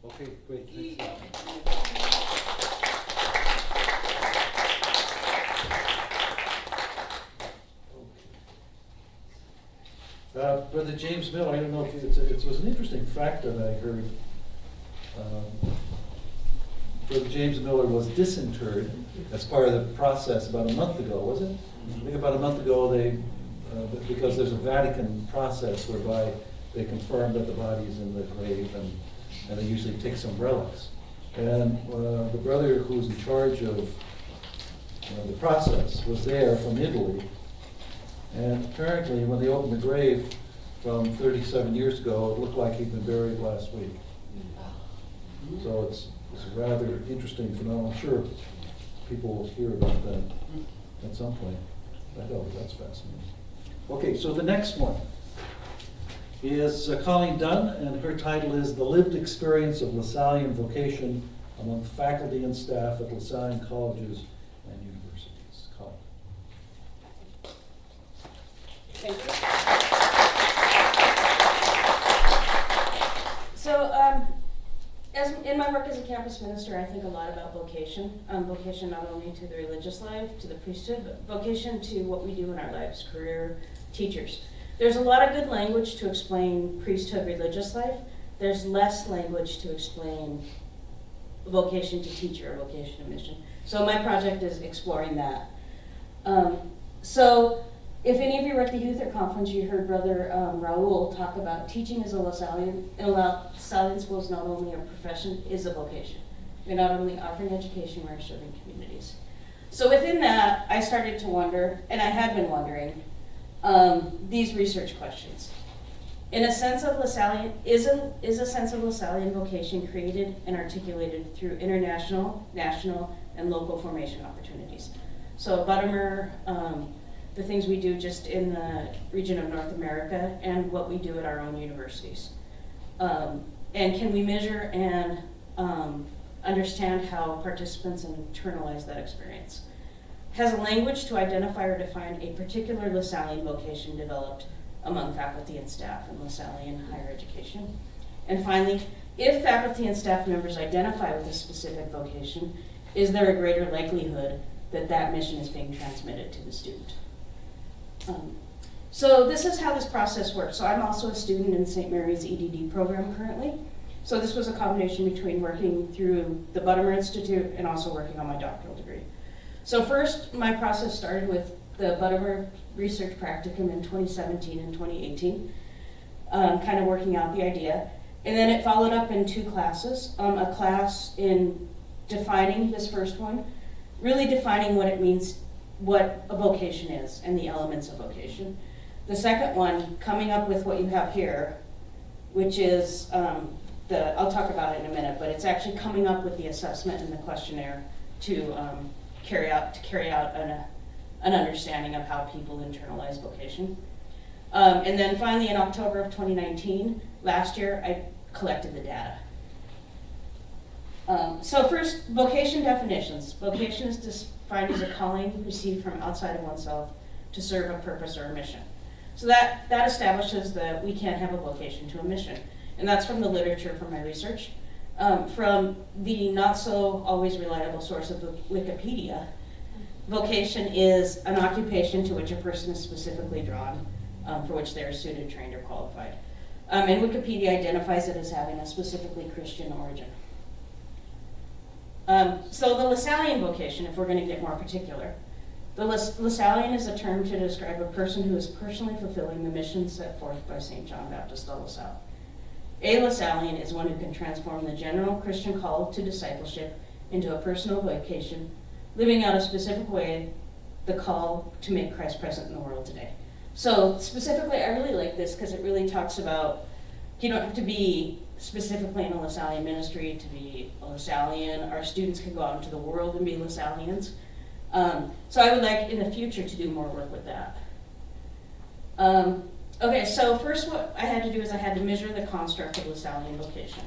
Okay, great, thanks. Brother James Mill, I don't know if it was an interesting fact that I heard. Brother James Miller was disinterred as part of the process about a month ago, was it? I think about a month ago, they, because there's a Vatican process whereby they confirm that the body is in the grave, and they usually take some relics. And the brother who's in charge of the process was there from Italy. And apparently, when they opened the grave from 37 years ago, it looked like he'd been buried last week. So it's a rather interesting phenomenon. I'm sure people will hear about that at some point. I know, that's fascinating. Okay, so the next one is Colleen Dunn, and her title is The Lived Experience of Lasallian Vocation Among Faculty and Staff at Lasallian Colleges and Universities. Colleen. Thank you. So, as in my work as a campus minister, I think a lot about vocation. Vocation not only to the religious life, to the priesthood, but vocation to what we do in our lives, career, teachers. There's a lot of good language to explain priesthood, religious life. There's less language to explain vocation to teacher or vocation to mission. So my project is exploring that. So if any of you were at the youth or conference, you heard Brother Raul talk about teaching as a Lasallian. In Lasallian schools, not only a profession, is a vocation. We're not only offering education, we're serving communities. So within that, I started to wonder, and I had been wondering, these research questions. In a sense of Lasallian, is a sense of Lasallian vocation created and articulated through international, national, and local formation opportunities? So Buttimer, the things we do just in the region of North America, and what we do at our own universities. And can we measure and understand how participants internalize that experience? Has a language to identify or define a particular Lasallian vocation developed among faculty and staff in Lasallian higher education? And finally, if faculty and staff members identify with a specific vocation, is there a greater likelihood that that mission is being transmitted to the student? So this is how this process works. So I'm also a student in St. Mary's EDD program currently. So this was a combination between working through the Buttimer Institute and also working on my doctoral degree. So first, my process started with the Buttimer Research Practicum in 2017 and 2018, kind of working out the idea. And then it followed up in two classes. A class in defining this first one, really defining what it means, what a vocation is and the elements of vocation. The second one, coming up with what you have here, which is I'll talk about it in a minute, but it's actually coming up with the assessment and the questionnaire to carry out an understanding of how people internalize vocation. And then finally in October of 2019, last year, I collected the data. So first, vocation definitions. Vocation is defined as a calling received from outside of oneself to serve a purpose or a mission. So that establishes that we can't have a vocation to a mission. And that's from the literature from my research. From the not so always reliable source of Wikipedia, vocation is an occupation to which a person is specifically drawn, for which they are suited, trained, or qualified. And Wikipedia identifies it as having a specifically Christian origin. So the Lasallian vocation, if we're going to get more particular, the Lasallian is a term to describe a person who is personally fulfilling the mission set forth by St. John Baptist de La Salle. A Lasallian is one who can transform the general Christian call to discipleship into a personal vocation, living out a specific way the call to make Christ present in the world today. So specifically, I really like this because it really talks about, you don't have to be specifically in a Lasallian ministry to be a Lasallian. Our students can go out into the world and be Lasallians. So I would like in the future to do more work with that. Okay, so first what I had to do is I had to measure the construct of Lasallian vocation.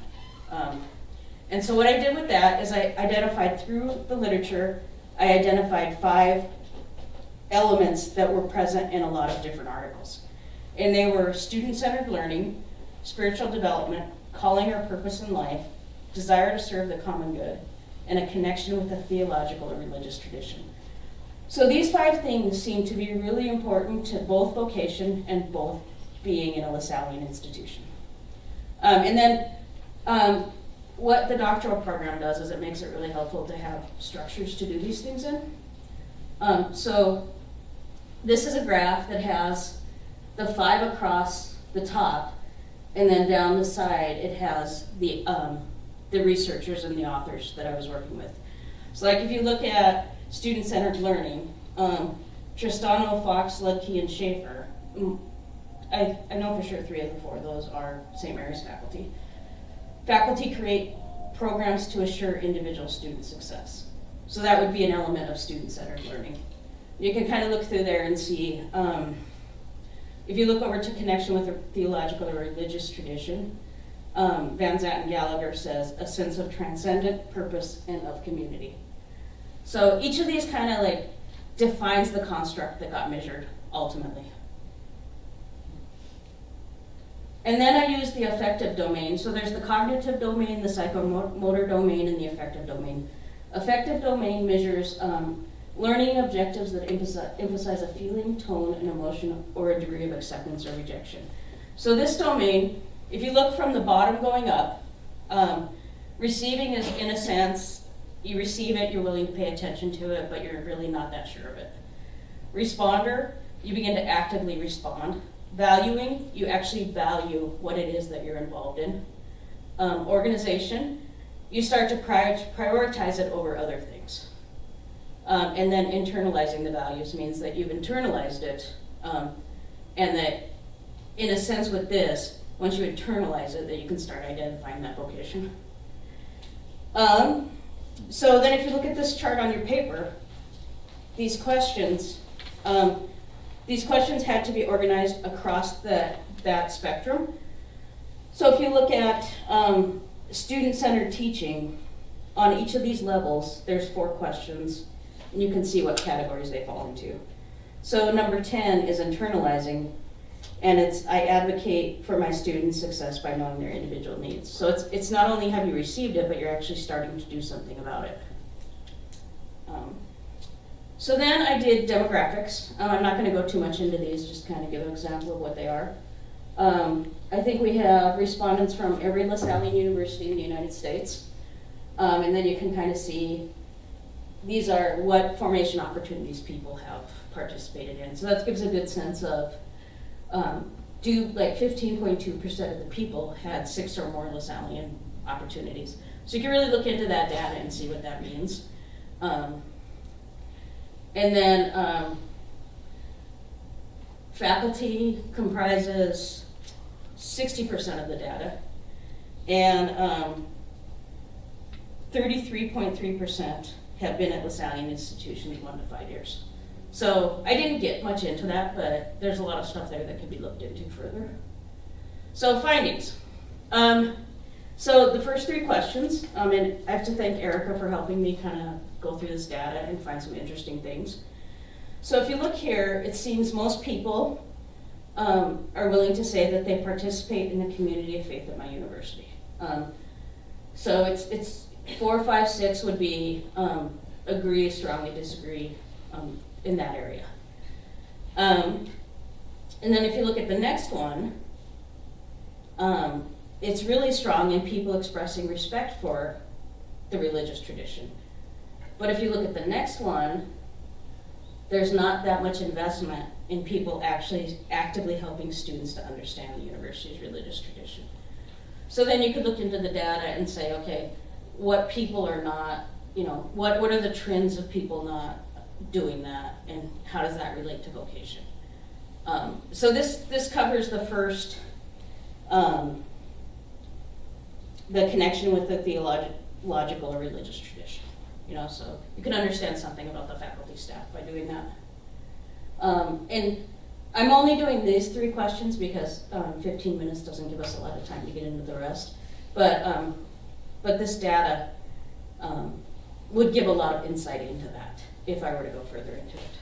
And so what I did with that is I identified through the literature, I identified 5 elements that were present in a lot of different articles. And they were student-centered learning, spiritual development, calling or purpose in life, desire to serve the common good, and a connection with a theological or religious tradition. So these 5 things seem to be really important to both vocation and both being in a Lasallian institution. And then what the doctoral program does is it makes it really helpful to have structures to do these things in. So this is a graph that has the 5 across the top, and then down the side it has the researchers and the authors that I was working with. So like if you look at student-centered learning, Tristano, Fox, Ludke, and Schaefer, I know for sure 3 of the 4 of those are St. Mary's faculty. Faculty create programs to assure individual student success. So that would be an element of student-centered learning. You can kind of look through there and see, if you look over to connection with a theological or religious tradition, Van Zant and Gallagher says, a sense of transcendent purpose and of community. So each of these kind of like defines the construct that got measured ultimately. And then I used the affective domain. So there's the cognitive domain, the psychomotor domain, and the affective domain. Affective domain measures learning objectives that emphasize a feeling, tone, an emotion, or a degree of acceptance or rejection. So this domain, if you look from the bottom going up, receiving is, in a sense, you receive it, you're willing to pay attention to it, but you're really not that sure of it. Responder, you begin to actively respond. Valuing, you actually value what it is that you're involved in. Organization, you start to prioritize it over other things. And then internalizing the values means that you've internalized it, and that, in a sense with this, once you internalize it, that you can start identifying that vocation. So then if you look at this chart on your paper, these questions had to be organized across that spectrum. So if you look at student-centered teaching, on each of these levels, there's 4 questions, and you can see what categories they fall into. So number 10 is internalizing, and it's I advocate for my students' success by knowing their individual needs. So it's not only have you received it, but you're actually starting to do something about it. So then I did demographics. I'm not going to go too much into these, just kind of give an example of what they are. I think we have respondents from every Lasallian university in the United States. And then you can kind of see these are what formation opportunities people have participated in. So that gives a good sense of, like 15.2% of the people had 6 or more Lasallian opportunities. So you can really look into that data and see what that means. And then faculty comprises 60% of the data, and 33.3% have been at Lasallian institutions 1 to 5 years. So I didn't get much into that, but there's a lot of stuff there that could be looked into further. So findings. So the first 3 questions, and I have to thank Erica for helping me kind of go through this data and find some interesting things. So if you look here, it seems most people are willing to say that they participate in the community of faith at my university. So it's 4, 5, 6 would be agree, strongly disagree in that area. And then if you look at the next one, it's really strong in people expressing respect for the religious tradition. But if you look at the next one, there's not that much investment in people actually actively helping students to understand the university's religious tradition. So then you could look into the data and say, okay, what people are not, what are the trends of people not doing that, and how does that relate to vocation? So this covers the first, the connection with the theological or religious tradition. So you can understand something about the faculty staff by doing that. And I'm only doing these 3 questions because 15 minutes doesn't give us a lot of time to get into the rest. But this data would give a lot of insight into that if I were to go further into it.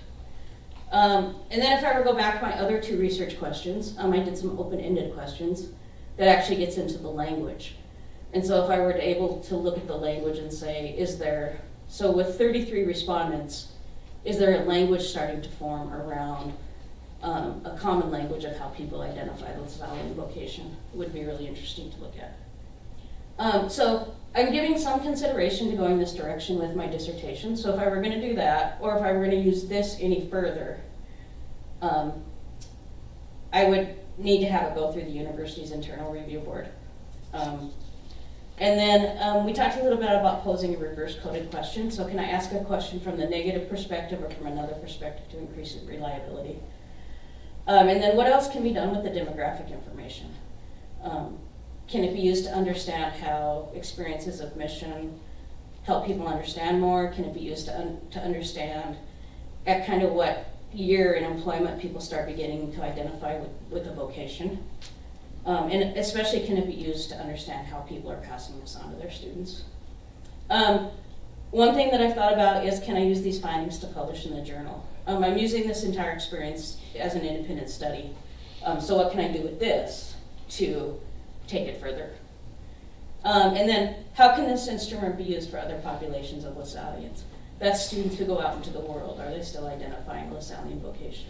And then if I were to go back to my other 2 research questions, I did some open-ended questions that actually gets into the language. And so if I were to able to look at the language and say, so with 33 respondents, is there a language starting to form around a common language of how people identify the Lasallian vocation? Would be really interesting to look at. So I'm giving some consideration to going this direction with my dissertation. So if I were going to do that, or if I were going to use this any further, I would need to have it go through the university's internal review board. And then we talked a little bit about posing a reverse coded question. So can I ask a question from the negative perspective or from another perspective to increase reliability? And then what else can be done with the demographic information? Can it be used to understand how experiences of mission help people understand more? Can it be used to understand at kind of what year in employment people start beginning to identify with a vocation? And especially, can it be used to understand how people are passing this on to their students? One thing that I've thought about is, can I use these findings to publish in the journal? I'm using this entire experience as an independent study. So what can I do with this to take it further? And then, how can this instrument be used for other populations of Lasallians? That's students who go out into the world. Are they still identifying Lasallian vocation?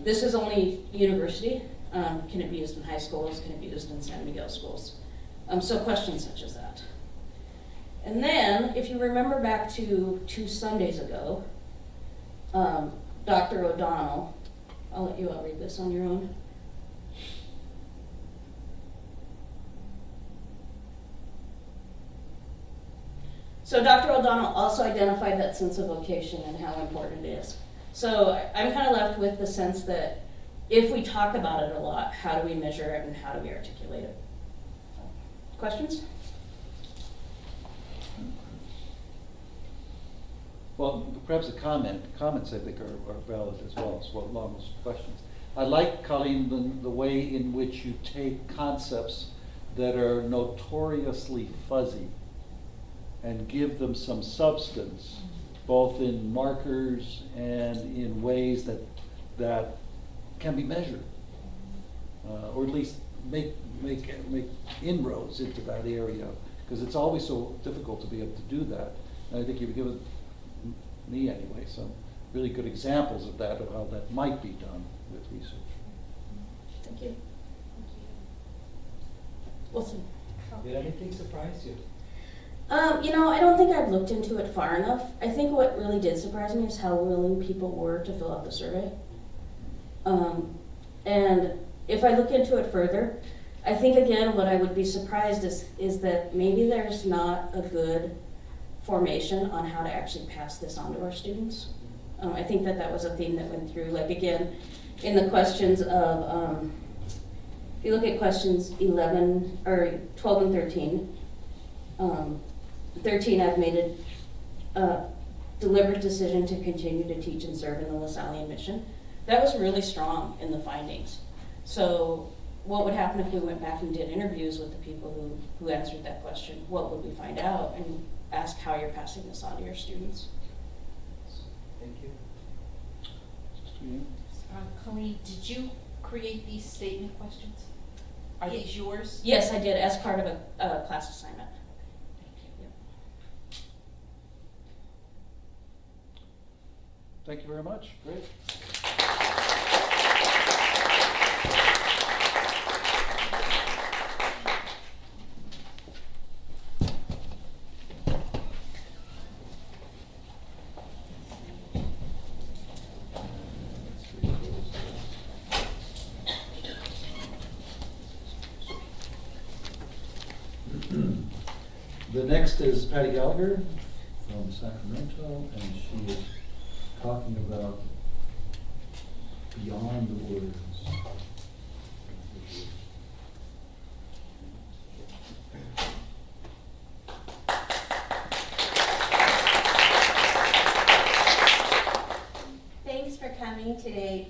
This is only university. Can it be used in high schools? Can it be used in San Miguel schools? So questions such as that. And then, if you remember back to 2 Sundays ago, Dr. O'Donnell, I'll let you all read this on your own. So Dr. O'Donnell also identified that sense of vocation and how important it is. So I'm kind of left with the sense that if we talk about it a lot, how do we measure it and how do we articulate it? Questions? Well, perhaps a comment. Comments, I think, are valid as well, along with questions. I like, Colleen, the way in which you take concepts that are notoriously fuzzy and give them some substance, both in markers and in ways that can be measured, or at least make inroads into that area, because it's always so difficult to be able to do that. And I think you've given me anyway some really good examples of that, of how that might be done with research. Thank you. Wilson. Did anything surprise you? I don't think I've looked into it far enough. I think what really did surprise me is how willing people were to fill out the survey. And if I look into it further, I think again what I would be surprised is that maybe there's not a good formation on how to actually pass this on to our students. I think that was a theme that went through, like again, in the questions of, if you look at questions 11, or 12 and 13, 13 I've made a deliberate decision to continue to teach and serve in the Lasallian mission. That was really strong in the findings. So what would happen if we went back and did interviews with the people who answered that question? What would we find out? And ask how you're passing this on to your students. Thank you. Colleen, did you create these statement questions? Are these yours? Yes, I did, as part of a class assignment. Thank you very much. Great. The next is Patty Gallagher from Sacramento, and she is talking about beyond the words. Thanks for coming today.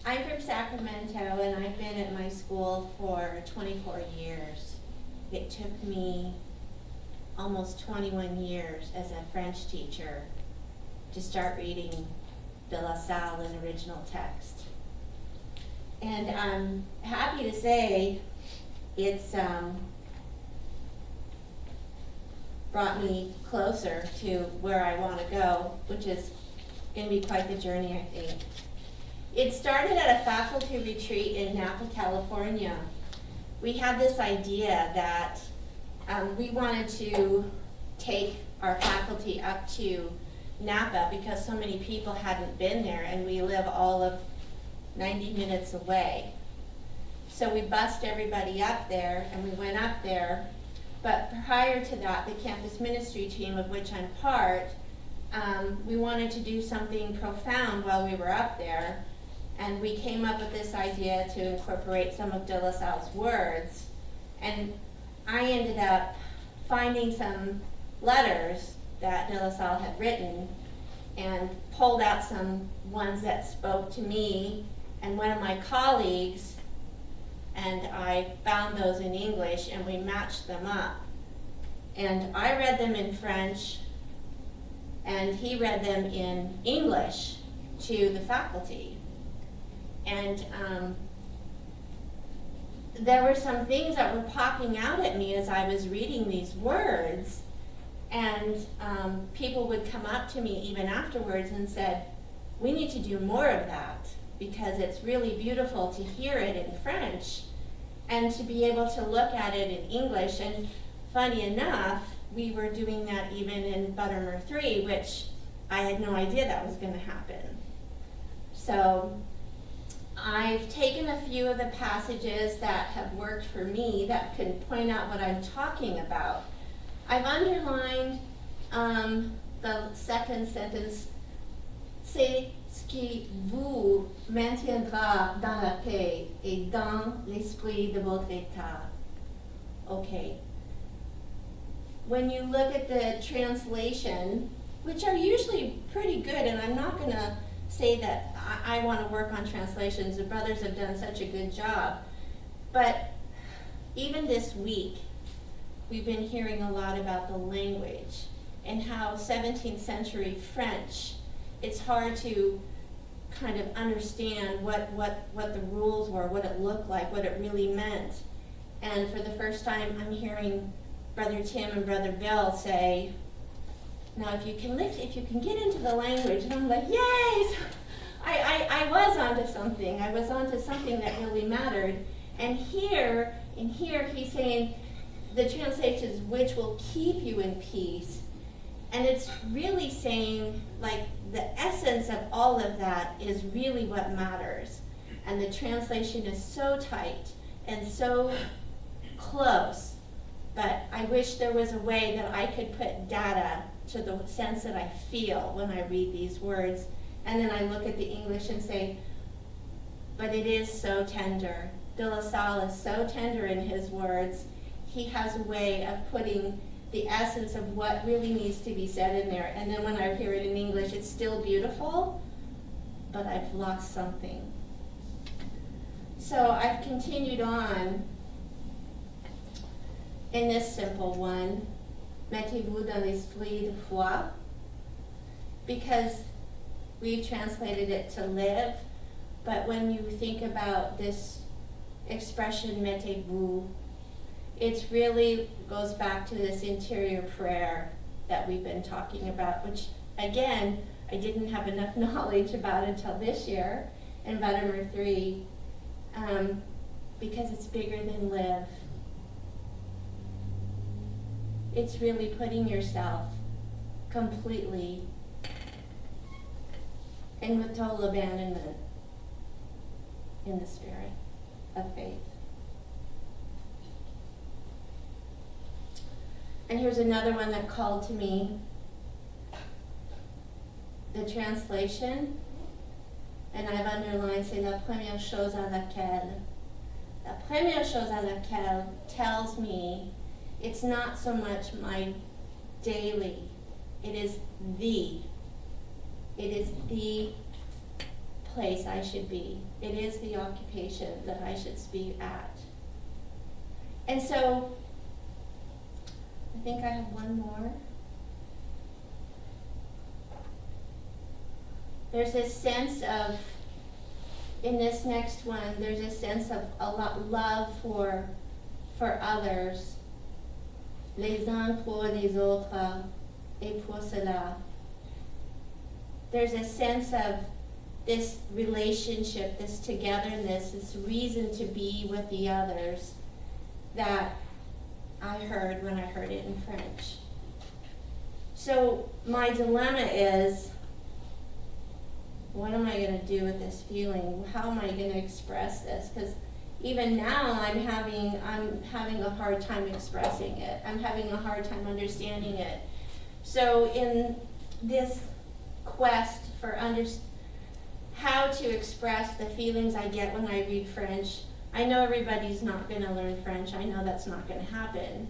I'm from Sacramento, and I've been at my school for 24 years. It took me almost 21 years as a French teacher to start reading de La Salle in original text. And I'm happy to say it's brought me closer to where I want to go, which is going to be quite the journey, I think. It started at a faculty retreat in Napa, California. We had this idea that we wanted to take our faculty up to Napa because so many people hadn't been there, and we live all of 90 minutes away. So we bussed everybody up there, and we went up there. But prior to that, the campus ministry team, of which I'm part, we wanted to do something profound while we were up there. And we came up with this idea to incorporate some of De La Salle's words. And I ended up finding some letters that De La Salle had written and pulled out some ones that spoke to me and one of my colleagues, and I found those in English and we matched them up. And I read them in French and he read them in English to the faculty. And there were some things that were popping out at me as I was reading these words, and people would come up to me even afterwards and said, we need to do more of that because it's really beautiful to hear it in French and to be able to look at it in English. And funny enough, we were doing that even in Buttimer 3, which I had no idea that was going to happen. So I've taken a few of the passages that have worked for me that can point out what I'm talking about. I've underlined the second sentence, c'est ce qui vous maintiendra dans la paix et dans l'esprit de votre état. Okay. When you look at the translation, which are usually pretty good, and I'm not going to say that I want to work on translations. The brothers have done such a good job. But even this week, we've been hearing a lot about the language and how 17th century French, it's hard to kind of understand what the rules were, what it looked like, what it really meant. And for the first time, I'm hearing Brother Tim and Brother Bill say, now if you can get into the language, and I'm like, yay! I was onto something. I was onto something that really mattered. And here he's saying, the translation is which will keep you in peace. And it's really saying, like, the essence of all of that is really what matters. And the translation is so tight and so close. But I wish there was a way that I could put data to the sense that I feel when I read these words. And then I look at the English and say, but it is so tender. De La Salle is so tender in his words. He has a way of putting the essence of what really needs to be said in there. And then when I hear it in English, it's still beautiful, but I've lost something. So I've continued on in this simple one, mettez-vous dans l'esprit de foi, because we've translated it to live, but when you think about this expression, mettez-vous, it really goes back to this interior prayer that we've been talking about, which, again, I didn't have enough knowledge about until this year in Buttimer 3, because it's bigger than live. It's really putting yourself completely and with total abandonment in the spirit of faith. And here's another one that called to me. The translation, and I've underlined, c'est la première chose à laquelle. La première chose à laquelle tells me it's not so much my daily, it is the place I should be. It is the occupation that I should be at. And so, I think I have one more. There's this sense of, in this next one, there's a sense of a lot love for others. Les uns pour les autres, et pour cela. There's a sense of this relationship, this togetherness, this reason to be with the others that I heard when I heard it in French. So my dilemma is, what am I going to do with this feeling? How am I going to express this? Because even now I'm having a hard time expressing it. I'm having a hard time understanding it. So in this quest for how to express the feelings I get when I read French, I know everybody's not going to learn French. I know that's not going to happen.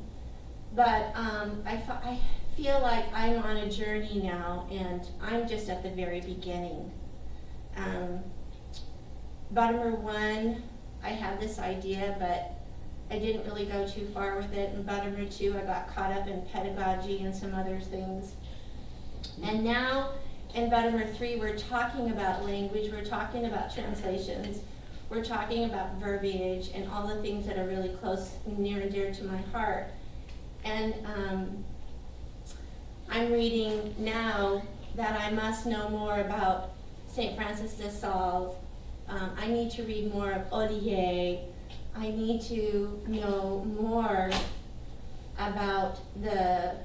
But I feel like I'm on a journey now, and I'm just at the very beginning. Buttimer 1, I had this idea, but I didn't really go too far with it. In Buttimer 2, I got caught up in pedagogy and some other things. And now in Buttimer 3, we're talking about language, we're talking about translations, we're talking about verbiage and all the things that are really close, near and dear to my heart. And I'm reading now that I must know more about St. Francis de Sales. I need to read more of Olivier. I need to know more about the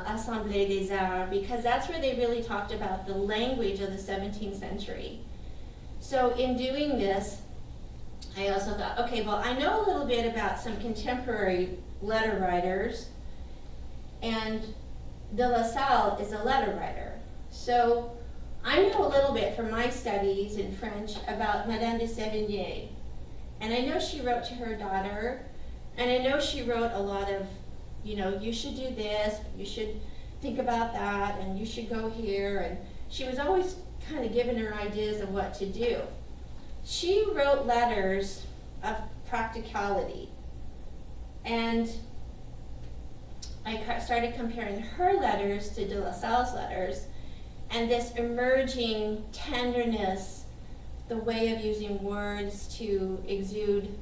Assemblée des Arts, because that's where they really talked about the language of the 17th century. So in doing this, I also thought, okay, well, I know a little bit about some contemporary letter writers, and de La Salle is a letter writer. So I know a little bit from my studies in French about Madame de Sévigné. And I know she wrote to her daughter, and I know she wrote a lot of, you should do this, you should think about that, and you should go here. And she was always kind of giving her ideas of what to do. She wrote letters of practicality. And I started comparing her letters to de La Salle's letters, and this emerging tenderness, the way of using words to exude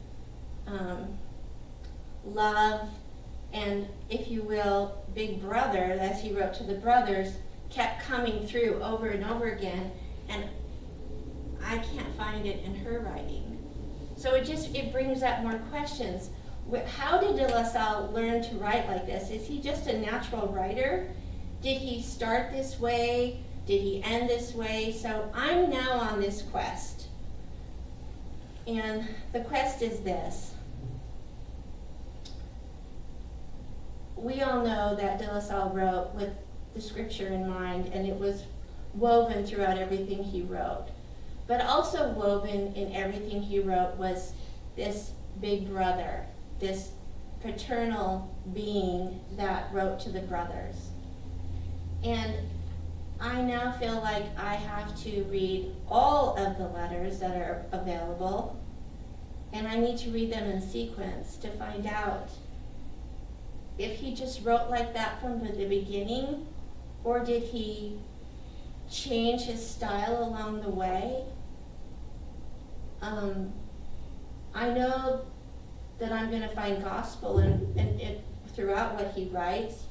love, and, if you will, Big Brother, as he wrote to the brothers, kept coming through over and over again, and I can't find it in her writing. So it brings up more questions. How did de La Salle learn to write like this? Is he just a natural writer? Did he start this way? Did he end this way? So I'm now on this quest. And the quest is this. We all know that de La Salle wrote with the scripture in mind, and it was woven throughout everything he wrote. But also woven in everything he wrote was this big brother, this paternal being that wrote to the brothers. And I now feel like I have to read all of the letters that are available, and I need to read them in sequence to find out if he just wrote like that from the beginning, or did he change his style along the way. I know that I'm going to find gospel in throughout what he writes,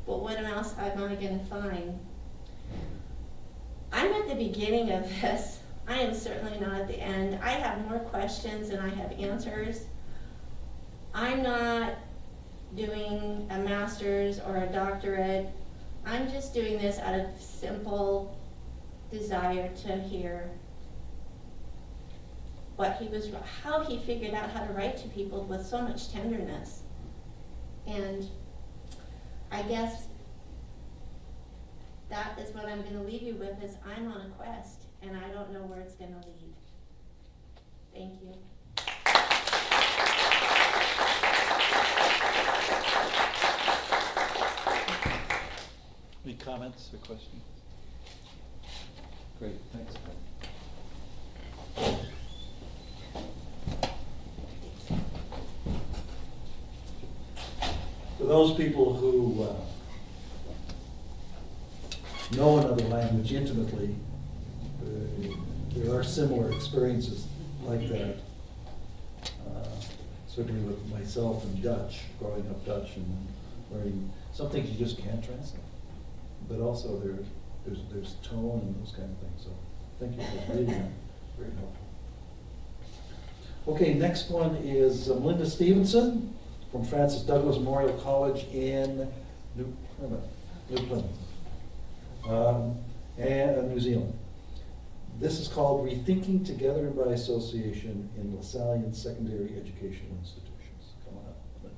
but what else am I going to find? I'm at the beginning of this. I am certainly not at the end. I have more questions than I have answers. I'm not doing a master's or a doctorate. I'm just doing this out of simple desire to hear how he figured out how to write to people with so much tenderness. And I guess that is what I'm going to leave you with, is I'm on a quest, and I don't know where it's going to lead. Thank you. Any comments or questions? Great, thanks. For those people who know another language intimately, there are similar experiences like that. Certainly with myself and Dutch, growing up Dutch and learning, some things you just can't translate. But also there's tone and those kind of things, so thank you for reading that, very helpful. Okay, next one is Melinda Stevenson from Francis Douglas Memorial College in New Plymouth, and New Zealand. This is called Rethinking Together and by Association in Lasallian Secondary Educational Institutions. Come on up, Melinda.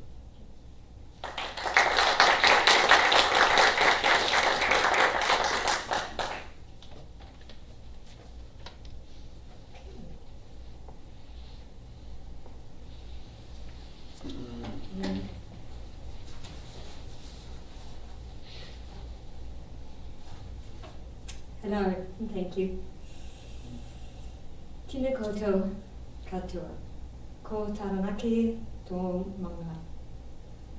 Hello, and thank you. Tēnā koutou katoa. Ko Taranaki tō maunga.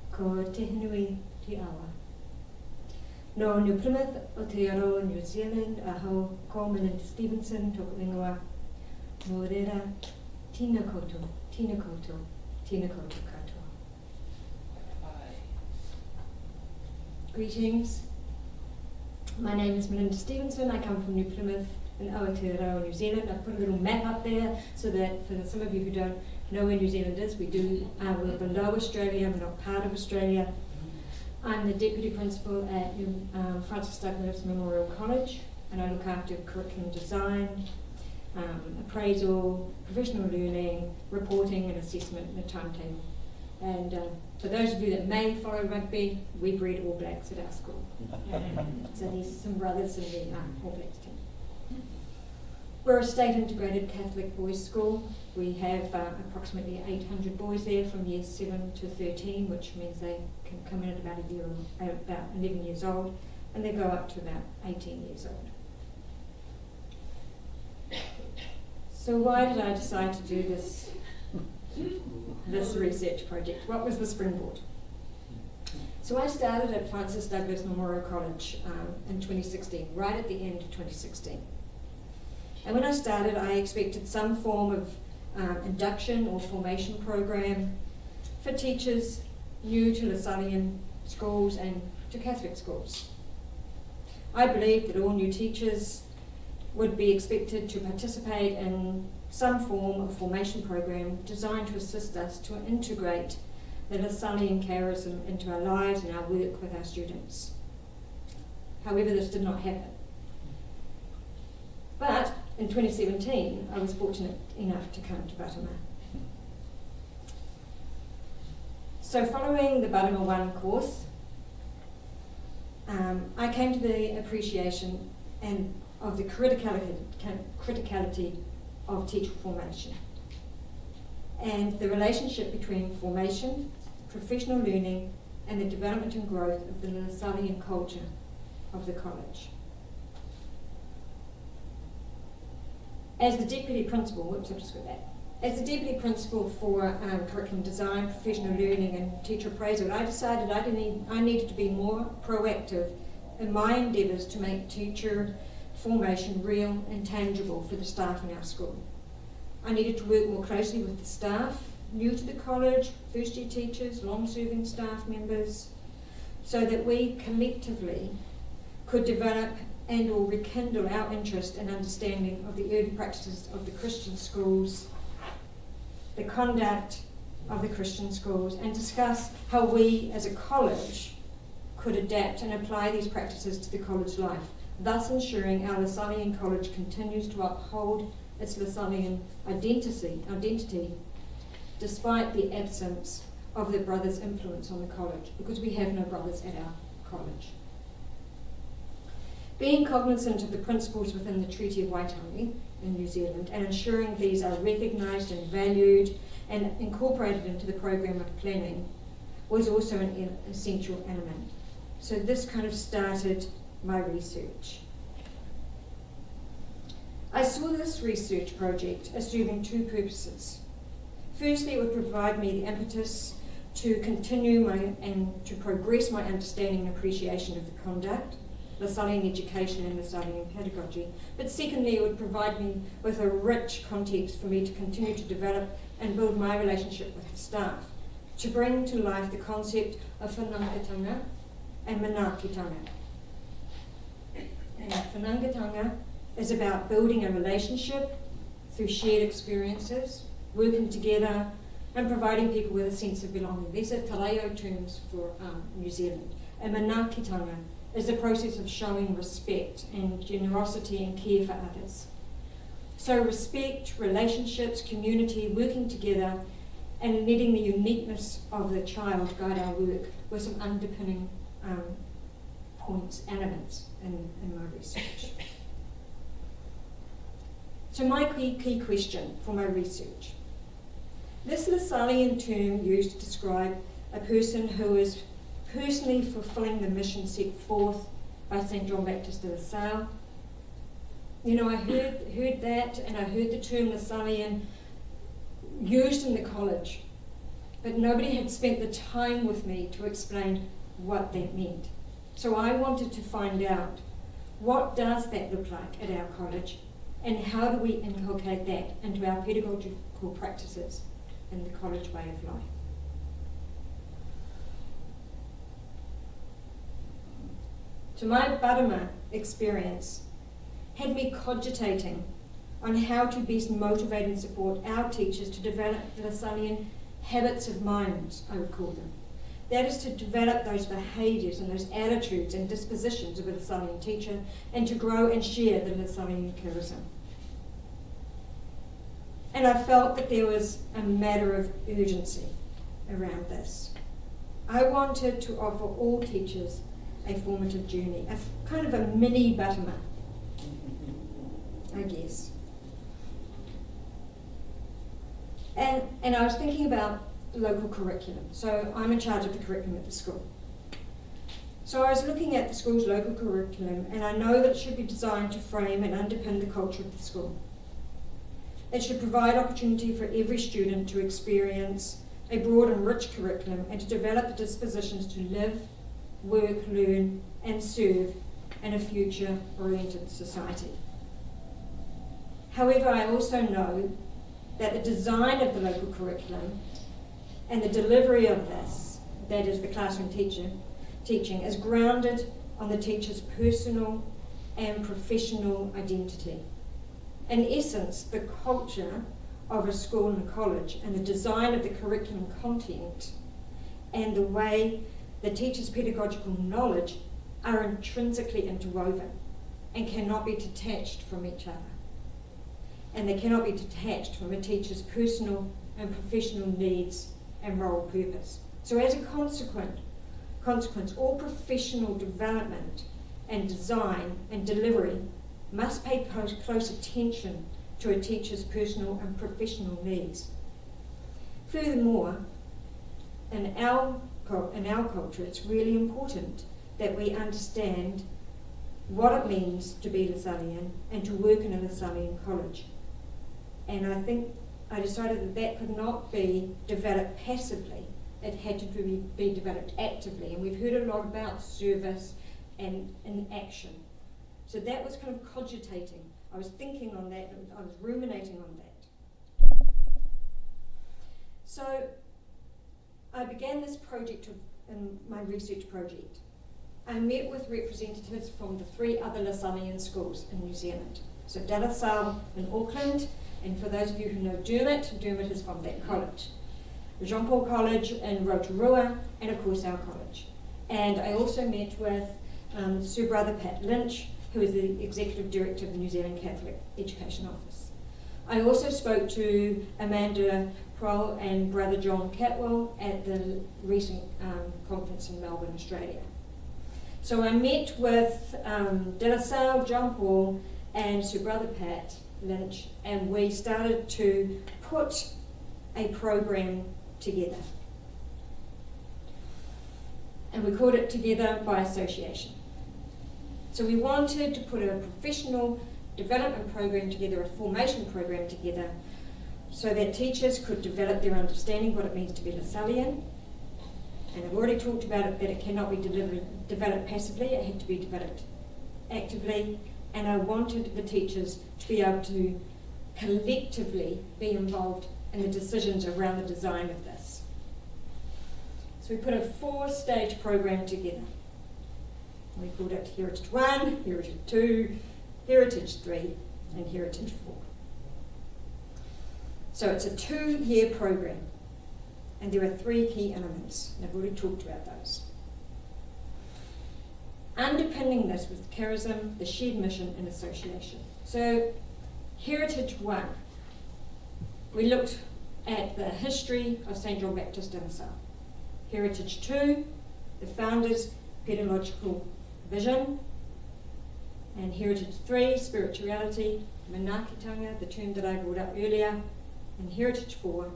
Ko te hinui te awa. No New Plymouth o te aro New Zealand, aho ko Melinda Stevenson tōku ingoa. No reira, tēnā koutou katoa. Greetings. My name is Melinda Stevenson. I come from New Plymouth in Aotearoa, New Zealand. I've put a little map up there so that for some of you who don't know where New Zealand is, we're below Australia, we're not part of Australia. I'm the Deputy Principal at Francis Douglas Memorial College, and I look after curriculum design, appraisal, professional learning, reporting and assessment, and a timetable. And for those of you that may follow rugby, we breed All Blacks at our school. So there's some brothers in the All Blacks team. We're a state integrated Catholic boys school. We have approximately 800 boys there from years 7 to 13, which means they can come in at about 11 years old, and they go up to about 18 years old. So why did I decide to do this research project? What was the springboard? So I started at Francis Douglas Memorial College in 2016, right at the end of 2016. And when I started, I expected some form of induction or formation program for teachers new to Lasallian schools and to Catholic schools. I believed that all new teachers would be expected to participate in some form of formation program designed to assist us to integrate the Lasallian charism into our lives and our work with our students. However, this did not happen. But in 2017, I was fortunate enough to come to Buttimer. So following the Buttimer 1 course, I came to the appreciation of the criticality of teacher formation and the relationship between formation, professional learning, and the development and growth of the Lasallian culture of the college. As the Deputy Principal, as the Deputy Principal for Curriculum Design, Professional Learning and Teacher Appraisal, I decided I needed to be more proactive in my endeavours to make teacher formation real and tangible for the staff in our school. I needed to work more closely with the staff, new to the college, first year teachers, long-serving staff members, so that we collectively could develop and or rekindle our interest and understanding of the early practices of the Christian schools, the conduct of the Christian schools, and discuss how we as a college could adapt and apply these practices to the college life, thus ensuring our Lasallian college continues to uphold its Lasallian identity despite the absence of the brothers' influence on the college, because we have no brothers at our college. Being cognizant of the principles within the Treaty of Waitangi in New Zealand and ensuring these are recognised and valued and incorporated into the program of planning was also an essential element. So this kind of started my research. I saw this research project as serving two purposes. Firstly, it would provide me the impetus to continue and to progress my understanding and appreciation of the conduct, Lasallian education and Lasallian pedagogy. But secondly, it would provide me with a rich context for me to continue to develop and build my relationship with the staff, to bring to life the concept of whanangatanga and manaakitanga. And whanangatanga is about building a relationship through shared experiences, working together, and providing people with a sense of belonging. These are te reo terms for New Zealand. And manaakitanga is the process of showing respect and generosity and care for others. So respect, relationships, community, working together, and letting the uniqueness of the child guide our work were some underpinning points, elements in my research. So my key question for my research. This Lasallian term used to describe a person who is personally fulfilling the mission set forth by St. John Baptist de La Salle. You know, I heard that, and I heard the term Lasallian used in the college, but nobody had spent the time with me to explain what that meant. So I wanted to find out, what does that look like at our college, and how do we inculcate that into our pedagogical practices in the college way of life? So my Buttimer experience had me cogitating on how to best motivate and support our teachers to develop the Lasallian habits of mind, I would call them. That is to develop those behaviours and those attitudes and dispositions of a Lasallian teacher, and to grow and share the Lasallian charism. And I felt that there was a matter of urgency around this. I wanted to offer all teachers a formative journey, a kind of a mini Buttimer, I guess. And I was thinking about local curriculum. So I'm in charge of the curriculum at the school. So I was looking at the school's local curriculum, and I know that it should be designed to frame and underpin the culture of the school. It should provide opportunity for every student to experience a broad and rich curriculum and to develop the dispositions to live, work, learn, and serve in a future-oriented society. However, I also know that the design of the local curriculum and the delivery of this, that is the classroom teaching, is grounded on the teacher's personal and professional identity. In essence, the culture of a school and a college and the design of the curriculum content and the way the teacher's pedagogical knowledge are intrinsically interwoven and cannot be detached from each other. And they cannot be detached from a teacher's personal and professional needs and role purpose. So as a consequence, all professional development and design and delivery must pay close attention to a teacher's personal and professional needs. Furthermore, in our culture, it's really important that we understand what it means to be Lasallian and to work in a Lasallian college. And I think I decided that that could not be developed passively. It had to be developed actively. And we've heard a lot about service and action. So that was kind of cogitating. I was thinking on that, I was ruminating on that. So I began this project in my research project. I met with representatives from the 3 other Lasallian schools in New Zealand. So De La Salle in Auckland, and for those of you who know Dermot is from that college. Jean Paul College in Rotorua, and of course our college. And I also met with Sir Brother Pat Lynch, who is the Executive Director of the New Zealand Catholic Education Office. I also spoke to Amanda Prohl and Brother John Catwell at the recent conference in Melbourne, Australia. So I met with De La Salle, John Paul, and Sir Brother Pat Lynch, and we started to put a program together. And we called it Together by Association. So we wanted to put a professional development program together, a formation program together, so that teachers could develop their understanding of what it means to be Lasallian. And I've already talked about it, that it cannot be developed passively, it had to be developed actively, and I wanted the teachers to be able to collectively be involved in the decisions around the design of this. So we put a 4-stage program together. We called it Heritage 1, Heritage 2, Heritage 3, and Heritage 4. So it's a 2-year program, and there are 3 key elements, and I've already talked about those. Underpinning this was charism, the shared mission, and association. So Heritage 1, we looked at the history of St. John Baptist in Lasalle. Heritage 2, the founders' pedagogical vision. And Heritage 3, spirituality, manaakitanga, the term that I brought up earlier. And Heritage 4,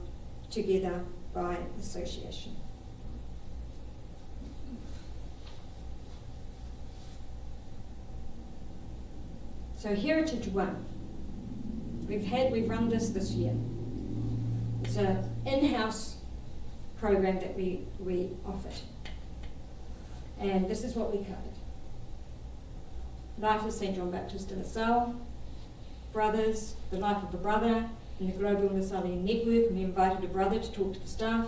together by association. So Heritage 1, we've run this year. It's an in-house program that we offered. And this is what we covered. Life of St. John Baptist de Lasalle, brothers, the life of a brother in the Global Lasallian Network. We invited a brother to talk to the staff,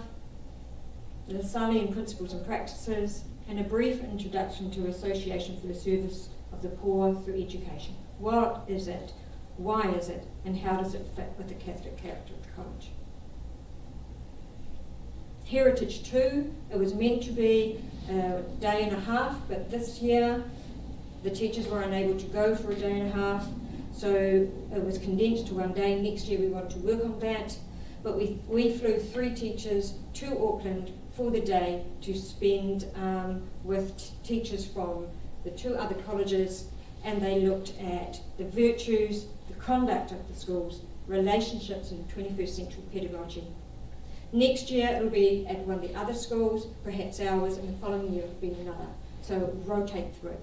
the Lasallian principles and practices, and a brief introduction to Association for the Service of the Poor through Education. What is it? Why is it? And how does it fit with the Catholic character of the college? Heritage 2, it was meant to be a day and a half, but this year the teachers were unable to go for a day and a half, so it was condensed to 1 day. Next year we want to work on that, but we flew 3 teachers to Auckland for the day to spend with teachers from the 2 other colleges, and they looked at the virtues, the conduct of the schools, relationships in 21st century pedagogy. Next year it'll be at one of the other schools, perhaps ours, and the following year it'll be another. So rotate through.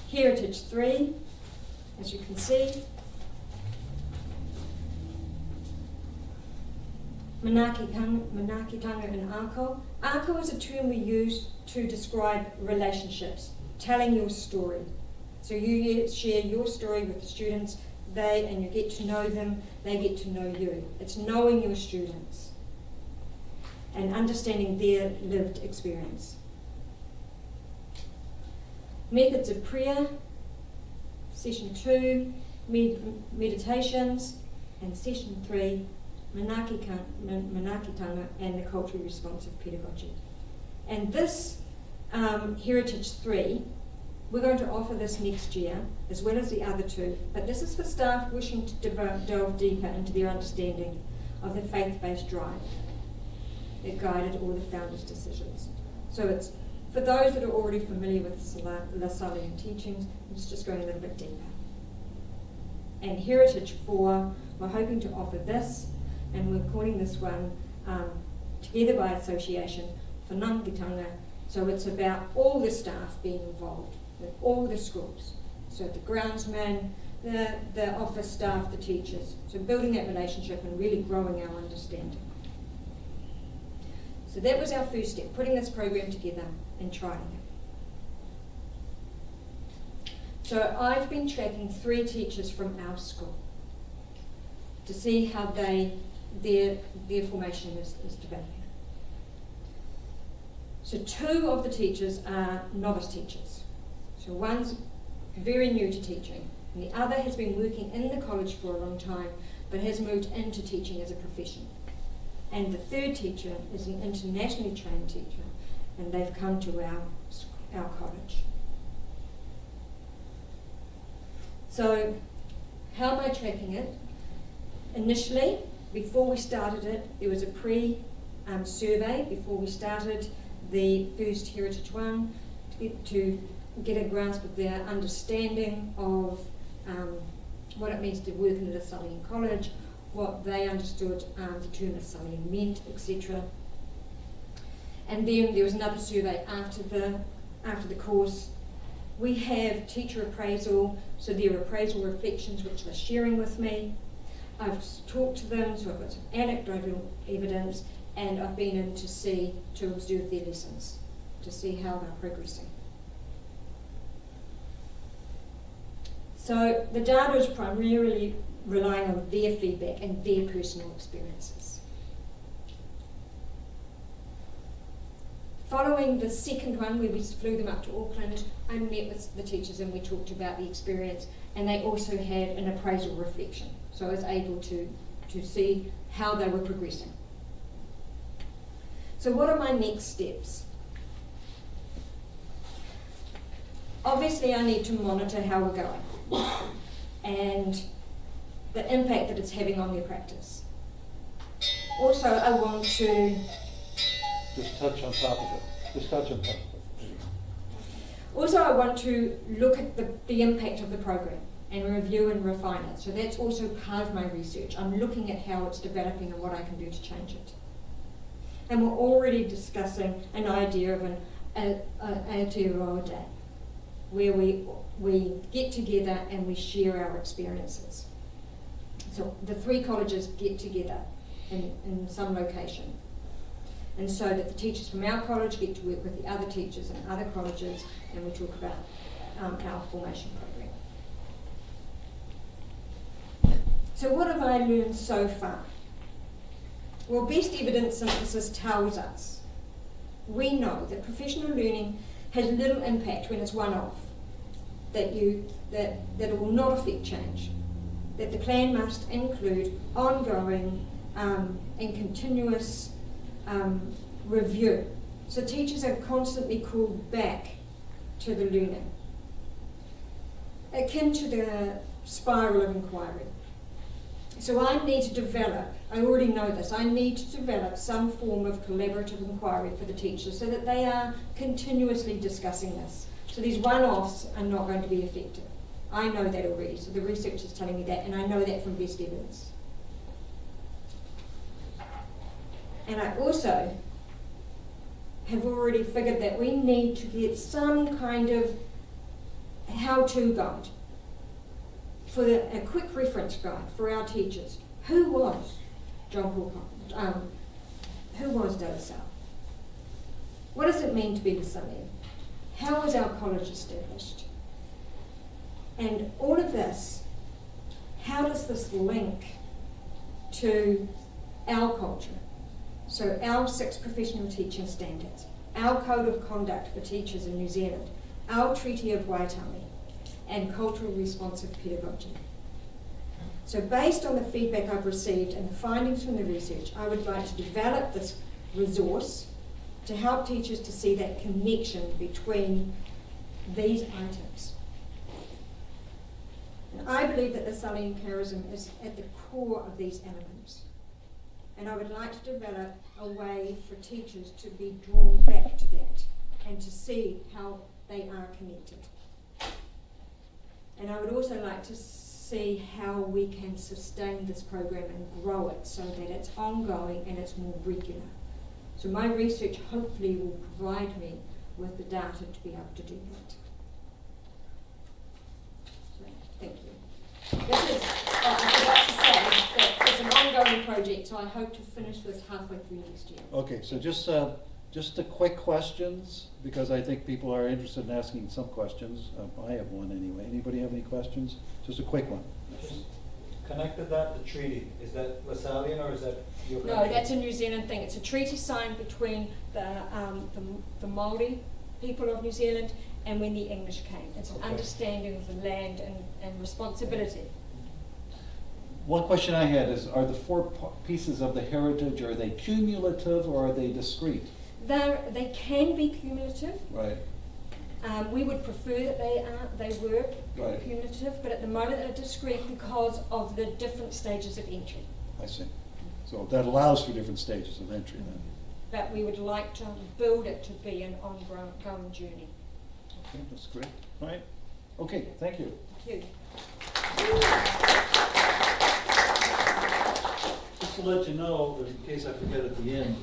Heritage 3, as you can see, manaakitanga and ako. Ako is a term we use to describe relationships, telling your story. So you share your story with the students, and you get to know them, they get to know you. It's knowing your students and understanding their lived experience. Methods of prayer, session 2, meditations, and session 3, manaakitanga and the culturally responsive pedagogy. And this Heritage 3, we're going to offer this next year, as well as the other 2, but this is for staff wishing to delve deeper into their understanding of the faith-based drive that guided all the founders' decisions. So it's for those that are already familiar with Lasallian teachings, it's just going a little bit deeper. And Heritage 4, we're hoping to offer this, and we're calling this one Together by Association for Whanaakitanga. So it's about all the staff being involved with all the schools. So the groundsmen, the office staff, the teachers. So building that relationship and really growing our understanding. So that was our first step, putting this program together and trying it. So I've been tracking 3 teachers from our school to see how their formation is developing. So 2 of the teachers are novice teachers. So one's very new to teaching, and the other has been working in the college for a long time, but has moved into teaching as a profession. And the 3rd teacher is an internationally trained teacher, and they've come to our college. So how am I tracking it? Initially, before we started it, there was a pre-survey before we started the first Heritage 1 to get a grasp of their understanding of what it means to work in a Lasallian college, what they understood the term Lasallian meant, etc. And then there was another survey after the course. We have teacher appraisal, so their appraisal reflections which they're sharing with me. I've talked to them, so I've got some anecdotal evidence, and I've been in to observe their lessons, to see how they're progressing. So the data is primarily relying on their feedback and their personal experiences. Following the second one, where we flew them up to Auckland, I met with the teachers and we talked about the experience, and they also had an appraisal reflection. So I was able to see how they were progressing. So what are my next steps? Obviously I need to monitor how we're going and the impact that it's having on their practice. Also, I want to Just touch on top of it. Just touch on top of it. Also, I want to look at the impact of the program and review and refine it. So that's also part of my research. I'm looking at how it's developing and what I can do to change it. And we're already discussing an idea of an Aotearoa Day, where we get together and we share our experiences. So the 3 colleges get together in some location. And so that the teachers from our college get to work with the other teachers in other colleges, and we talk about our formation program. So what have I learned so far? Well, best evidence synthesis tells us we know that professional learning has little impact when it's one-off, that it will not affect change, that the plan must include ongoing and continuous review. So teachers are constantly called back to the learning, akin to the spiral of inquiry. So I need to develop, I already know this, I need to develop some form of collaborative inquiry for the teachers so that they are continuously discussing this. So these one-offs are not going to be effective. I know that already, so the research is telling me that, and I know that from best evidence. And I also have already figured that we need to get some kind of how-to guide, for a quick reference guide for our teachers. Who was John Paul Collins? Who was De La Salle? What does it mean to be Lasallian? How was our college established? And all of this, how does this link to our culture? So our 6 professional teaching standards, our code of conduct for teachers in New Zealand, our Treaty of Waitangi, and cultural responsive pedagogy. So based on the feedback I've received and the findings from the research, I would like to develop this resource to help teachers to see that connection between these items. And I believe that Lasallian charism is at the core of these elements. And I would like to develop a way for teachers to be drawn back to that and to see how they are connected. And I would also like to see how we can sustain this program and grow it so that it's ongoing and it's more regular. So my research hopefully will provide me with the data to be able to do that. So, thank you. This is, I forgot to say that it's an ongoing project, so I hope to finish this halfway through next year. Okay, so just the quick questions, because I think people are interested in asking some questions. I have one anyway. Anybody have any questions? Just a quick one. Connected that to treaty, is that Lasallian or is that your No, country? that's a New Zealand thing. It's a treaty signed between the Māori people of New Zealand and when the English came. It's an Okay. understanding of the land and responsibility. One question I had is, are the 4 pieces of the heritage, are they cumulative or are they discrete? They can be cumulative. Right. We would prefer that they were Right. cumulative, but at the moment they're discrete because of the different stages of entry. I see. So that allows for different stages of entry then. But we would like to build it to be an ongoing journey. Okay, that's great. All right. Okay, thank you. Thank you. Just to let you know, in case I forget at the end,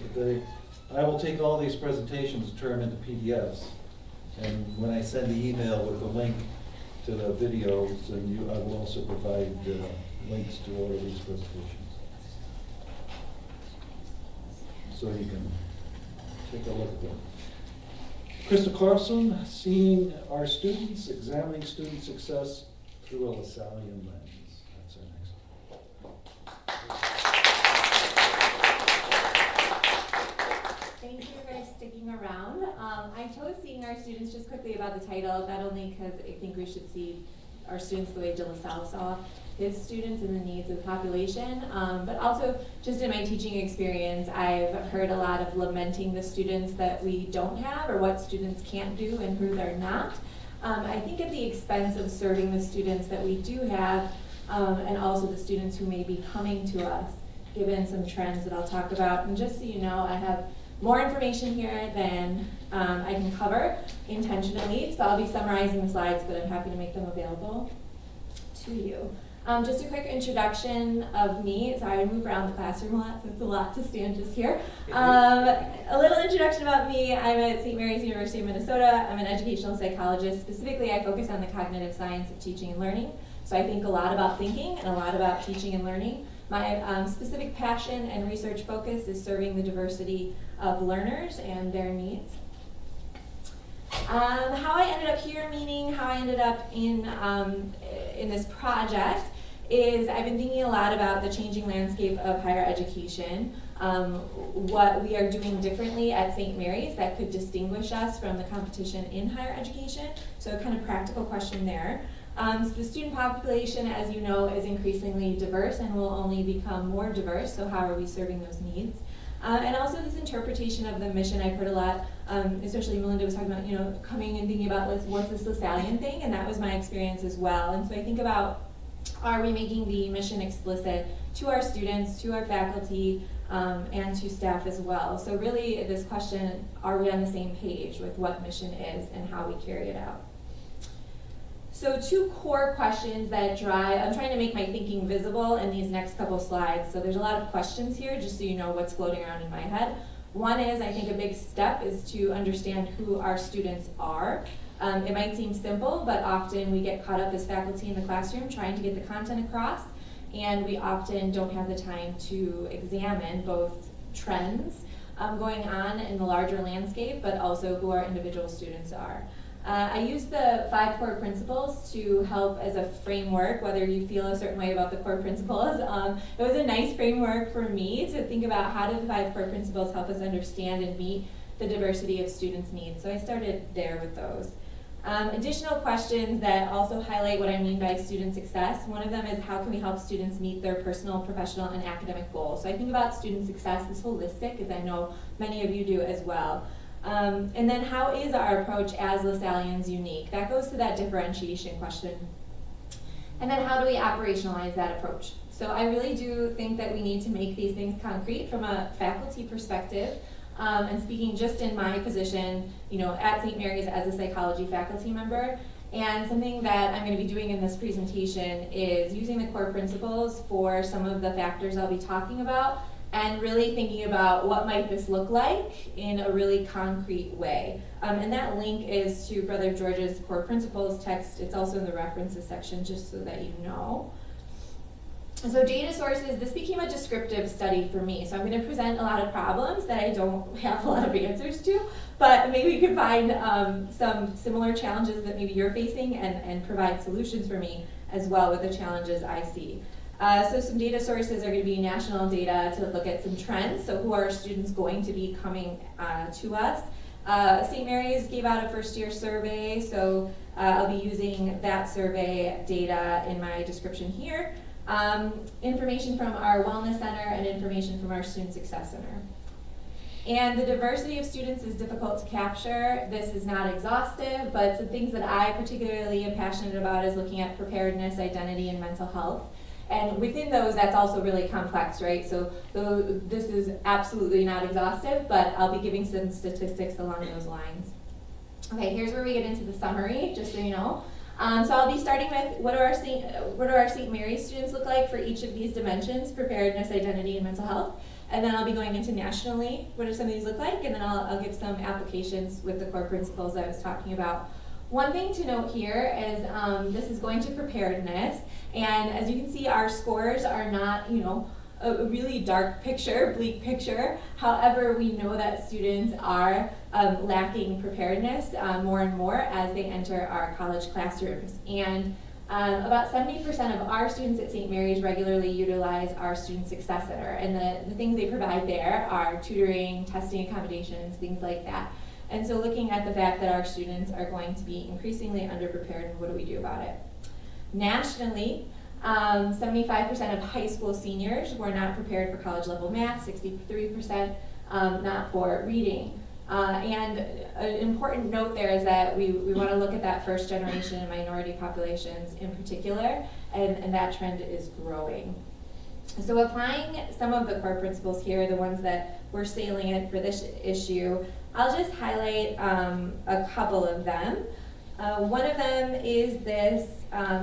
I will take all these presentations, turn them into PDFs, and when I send the email with the link to the videos, and I will also provide links to all of these presentations. So you can take a look at them. Krista Carlson, seeing our students, examining student success through a Lasallian lens. That's our next one. Thank you for sticking around. I chose seeing our students just quickly about the title, not only because I think we should see our students the way De La Salle saw his students and the needs of the population, but also just in my teaching experience, I've heard a lot of lamenting the students that we don't have or what students can't do and who they're not. I think at the expense of serving the students that we do have, and also the students who may be coming to us, given some trends that I'll talk about. And just so you know, I have more information here than I can cover intentionally, so I'll be summarizing the slides, but I'm happy to make them available to you. Just a quick introduction of me. Sorry, I move around the classroom a lot, so it's a lot to stand just here. A little introduction about me. I'm at St. Mary's University of Minnesota. I'm an educational psychologist. Specifically, I focus on the cognitive science of teaching and learning. So I think a lot about thinking and a lot about teaching and learning. My specific passion and research focus is serving the diversity of learners and their needs. How I ended up here, meaning how I ended up in this project, is I've been thinking a lot about the changing landscape of higher education, what we are doing differently at St. Mary's that could distinguish us from the competition in higher education. So a kind of practical question there. So the student population, as you know, is increasingly diverse and will only become more diverse, so how are we serving those needs? And also this interpretation of the mission. I've heard a lot, especially Melinda was talking about, coming and thinking about what's this Lasallian thing, and that was my experience as well. And so I think about, are we making the mission explicit to our students, to our faculty, and to staff as well? So really this question, are we on the same page with what mission is and how we carry it out? So two core questions that drive, I'm trying to make my thinking visible in these next couple slides. So there's a lot of questions here, just so you know what's floating around in my head. One is, I think a big step is to understand who our students are. It might seem simple, but often we get caught up as faculty in the classroom trying to get the content across, and we often don't have the time to examine both trends going on in the larger landscape, but also who our individual students are. I use the 5 core principles to help as a framework, whether you feel a certain way about the core principles. It was a nice framework for me to think about how do the 5 core principles help us understand and meet the diversity of students' needs. So I started there with those. Additional questions that also highlight what I mean by student success. One of them is, how can we help students meet their personal, professional, and academic goals? So I think about student success as holistic, as I know many of you do as well. And then how is our approach as Lasallians unique? That goes to that differentiation question. And then how do we operationalize that approach? So I really do think that we need to make these things concrete from a faculty perspective. And speaking just in my position, at St. Mary's as a psychology faculty member. And something that I'm going to be doing in this presentation is using the core principles for some of the factors I'll be talking about, and really thinking about what might this look like in a really concrete way. And that link is to Brother George's core principles text. It's also in the references section, just so that you know. So data sources, this became a descriptive study for me. So I'm going to present a lot of problems that I don't have a lot of answers to, but maybe you can find some similar challenges that maybe you're facing and provide solutions for me as well with the challenges I see. So some data sources are going to be national data to look at some trends. So who are students going to be coming to us? St. Mary's gave out a first-year survey, so I'll be using that survey data in my description here. Information from our Wellness Center and information from our Student Success Center. And the diversity of students is difficult to capture. This is not exhaustive, but some things that I particularly am passionate about is looking at preparedness, identity, and mental health. And within those, that's also really complex, right? So this is absolutely not exhaustive, but I'll be giving some statistics along those lines. Okay, here's where we get into the summary, just so you know. So I'll be starting with what do our St. Mary's students look like for each of these dimensions, preparedness, identity, and mental health. And then I'll be going into nationally, what do some of these look like, and then I'll give some applications with the core principles I was talking about. One thing to note here is this is going to preparedness, and as you can see, our scores are not, you know, a really dark picture, bleak picture. However, we know that students are lacking preparedness more and more as they enter our college classrooms. And about 70% of our students at St. Mary's regularly utilize our Student Success Center, and the things they provide there are tutoring, testing accommodations, things like that. And so looking at the fact that our students are going to be increasingly underprepared, what do we do about it? Nationally, 75% of high school seniors were not prepared for college level math, 63% not for reading. And an important note there is that we want to look at that first generation and minority populations in particular, and that trend is growing. So applying some of the core principles here, the ones that were salient for this issue, I'll just highlight a couple of them. One of them is this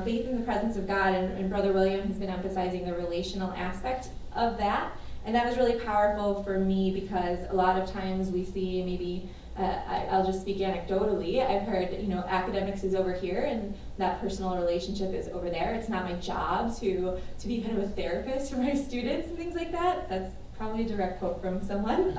faith in the presence of God, and Brother William has been emphasizing the relational aspect of that. And that was really powerful for me because a lot of times we see maybe, I'll just speak anecdotally, I've heard, you know, academics is over here and that personal relationship is over there. It's not my job to be kind of a therapist for my students and things like that. That's probably a direct quote from someone.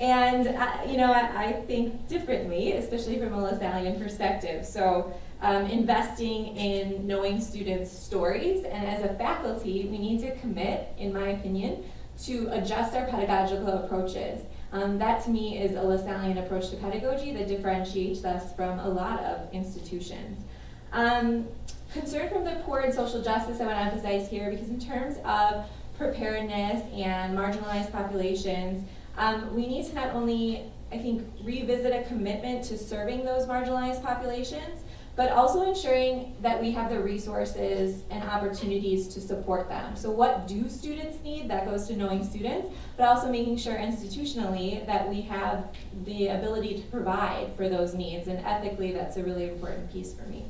And you know, I think differently, especially from a Lasallian perspective. So investing in knowing students' stories, and as a faculty, we need to commit, in my opinion, to adjust our pedagogical approaches. That to me is a Lasallian approach to pedagogy that differentiates us from a lot of institutions. Concern from the poor and social justice I want to emphasize here, because in terms of preparedness and marginalized populations, we need to not only, I think, revisit a commitment to serving those marginalized populations, but also ensuring that we have the resources and opportunities to support them. So what do students need? That goes to knowing students, but also making sure institutionally that we have the ability to provide for those needs, and ethically that's a really important piece for me.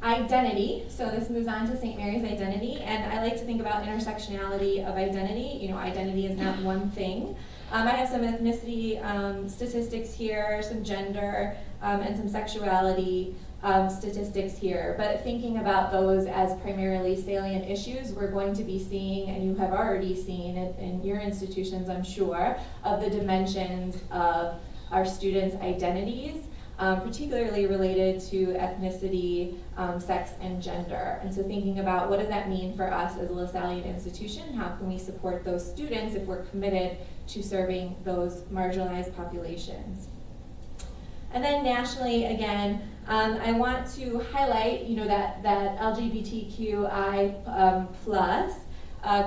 Identity, so this moves on to St. Mary's identity, and I like to think about intersectionality of identity. You know, identity is not one thing. I have some ethnicity statistics here, some gender, and some sexuality statistics here, but thinking about those as primarily salient issues, we're going to be seeing, and you have already seen in your institutions, I'm sure, of the dimensions of our students' identities, particularly related to ethnicity, sex, and gender. And so thinking about what does that mean for us as a Lasallian institution? How can we support those students if we're committed to serving those marginalized populations? And then nationally, again, I want to highlight, you know, that LGBTQI plus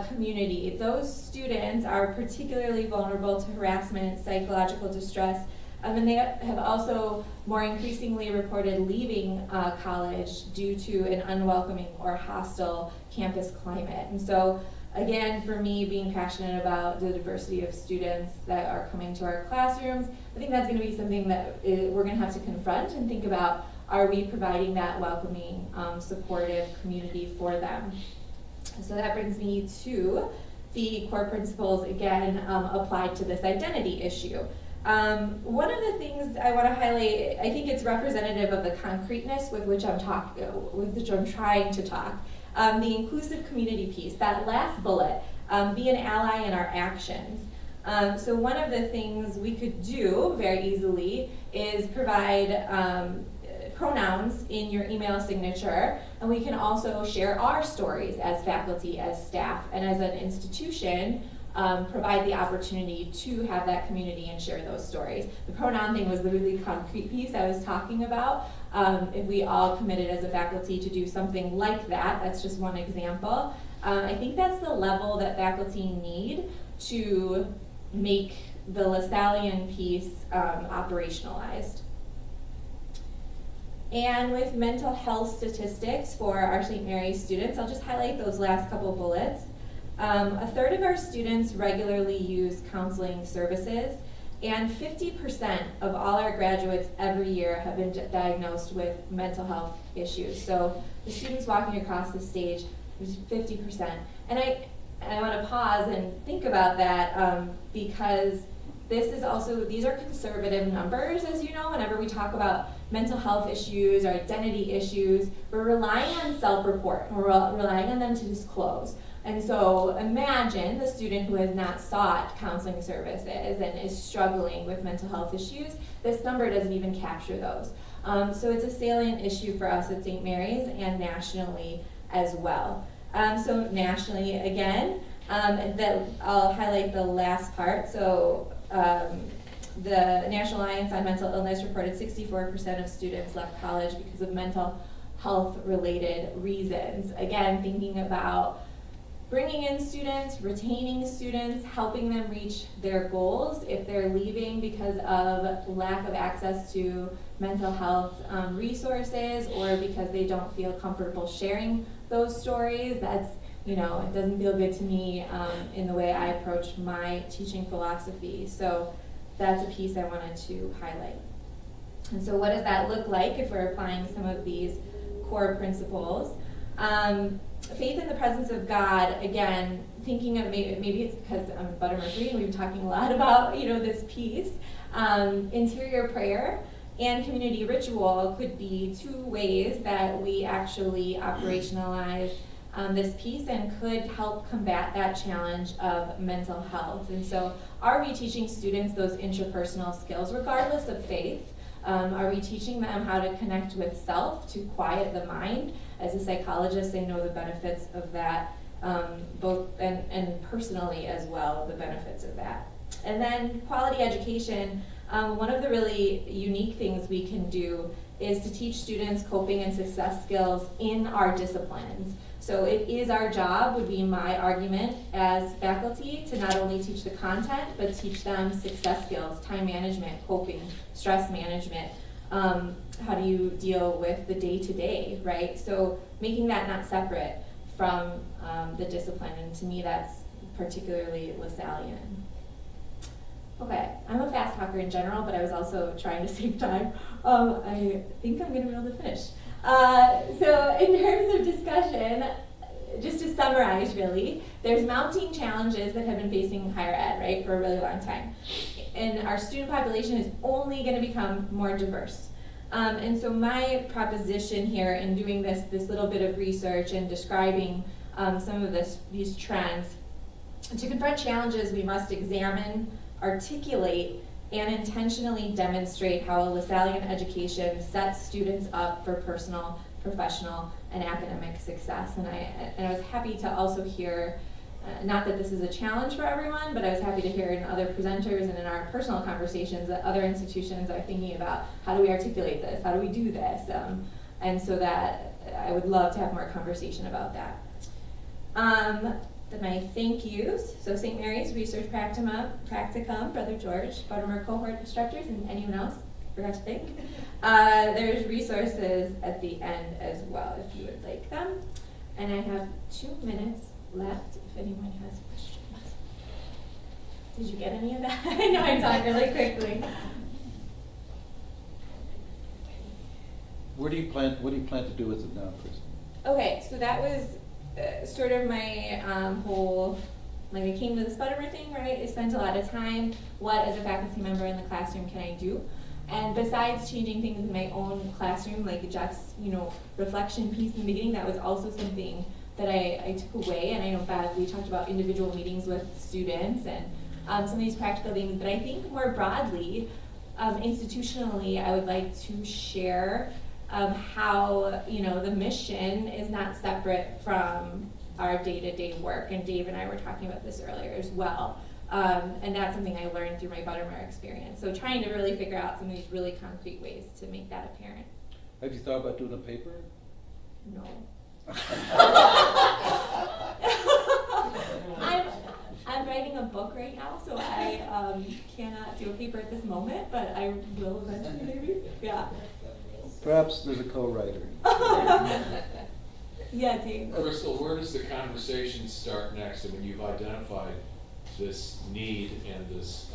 community. Those students are particularly vulnerable to harassment, psychological distress, and they have also more increasingly reported leaving college due to an unwelcoming or hostile campus climate. And so, again, for me, being passionate about the diversity of students that are coming to our classrooms, I think that's going to be something that we're going to have to confront and think about, are we providing that welcoming, supportive community for them? So that brings me to the core principles, again, applied to this identity issue. One of the things I want to highlight, I think it's representative of the concreteness with which I'm trying to talk. The inclusive community piece, that last bullet, be an ally in our actions. So one of the things we could do very easily is provide pronouns in your email signature, and we can also share our stories as faculty, as staff, and as an institution, provide the opportunity to have that community and share those stories. The pronoun thing was the really concrete piece I was talking about. If we all committed as a faculty to do something like that, that's just one example. I think that's the level that faculty need to make the Lasallian piece operationalized. And with mental health statistics for our St. Mary's students, I'll just highlight those last couple bullets. A third of our students regularly use counseling services, and 50% of all our graduates every year have been diagnosed with mental health issues. So the students walking across the stage, there's 50%. And And I want to pause and think about that because these are conservative numbers, as you know. Whenever we talk about mental health issues or identity issues, we're relying on self-report. We're relying on them to disclose. And so imagine the student who has not sought counseling services and is struggling with mental health issues. This number doesn't even capture those. So it's a salient issue for us at St. Mary's and nationally as well. So nationally, again, I'll highlight the last part. So the National Alliance on Mental Illness reported 64% of students left college because of mental health related reasons. Again, thinking about bringing in students, retaining students, helping them reach their goals. If they're leaving because of lack of access to mental health resources or because they don't feel comfortable sharing those stories, that's, it doesn't feel good to me in the way I approach my teaching philosophy. So that's a piece I wanted to highlight. And so what does that look like if we're applying some of these core principles? Faith in the presence of God, again, thinking of maybe it's because I'm Buttimer 3 and we've been talking a lot about, this piece. Interior prayer and community ritual could be two ways that we actually operationalize this piece and could help combat that challenge of mental health. And so are we teaching students those interpersonal skills regardless of faith? Are we teaching them how to connect with self, to quiet the mind? As a psychologist, I know the benefits of that, both and personally as well, the benefits of that. And then quality education, one of the really unique things we can do is to teach students coping and success skills in our disciplines. So it is our job, would be my argument as faculty, to not only teach the content, but teach them success skills, time management, coping, stress management. How do you deal with the day-to-day, right? So making that not separate from the discipline, and to me that's particularly Lasallian. Okay, I'm a fast talker in general, but I was also trying to save time. I think I'm going to be able to finish. So in terms of discussion, just to summarize really, there's mounting challenges that have been facing higher ed, right, for a really long time. And our student population is only going to become more diverse. And so my proposition here in doing this little bit of research and describing some of these trends, to confront challenges, we must examine, articulate, and intentionally demonstrate how a Lasallian education sets students up for personal, professional, and academic success. And I was happy to also hear, not that this is a challenge for everyone, but I was happy to hear in other presenters and in our personal conversations that other institutions are thinking about how do we articulate this, how do we do this, and so that I would love to have more conversation about that. My thank yous, so St. Mary's, Research Practicum, Brother George, Buttimer cohort instructors, and anyone else, forgot to thank. There's resources at the end as well if you would like them. And I have 2 minutes left if anyone has questions. Did you get any of that? I know I talked really quickly. What do you plan to do with it now, Chris? Okay, so that was sort of my whole, like I came to this Buttimer thing, right? I spent a lot of time, what as a faculty member in the classroom can I do? And besides changing things in my own classroom, like Jeff's, reflection piece in the beginning, that was also something that I took away. And I know, Bev, we talked about individual meetings with students and some of these practical things, but I think more broadly, institutionally, I would like to share how, the mission is not separate from our day-to-day work. And Dave and I were talking about this earlier as well. And that's something I learned through my Buttimer experience. So trying to really figure out some of these really concrete ways to make that apparent. Have you thought about doing a paper? No. I'm writing a book right now, so I cannot do a paper at this moment, but I will eventually maybe. Yeah. Perhaps there's a co-writer. Yeah, Dave. Crystal, where does the conversation start next? I mean, you've identified this need and this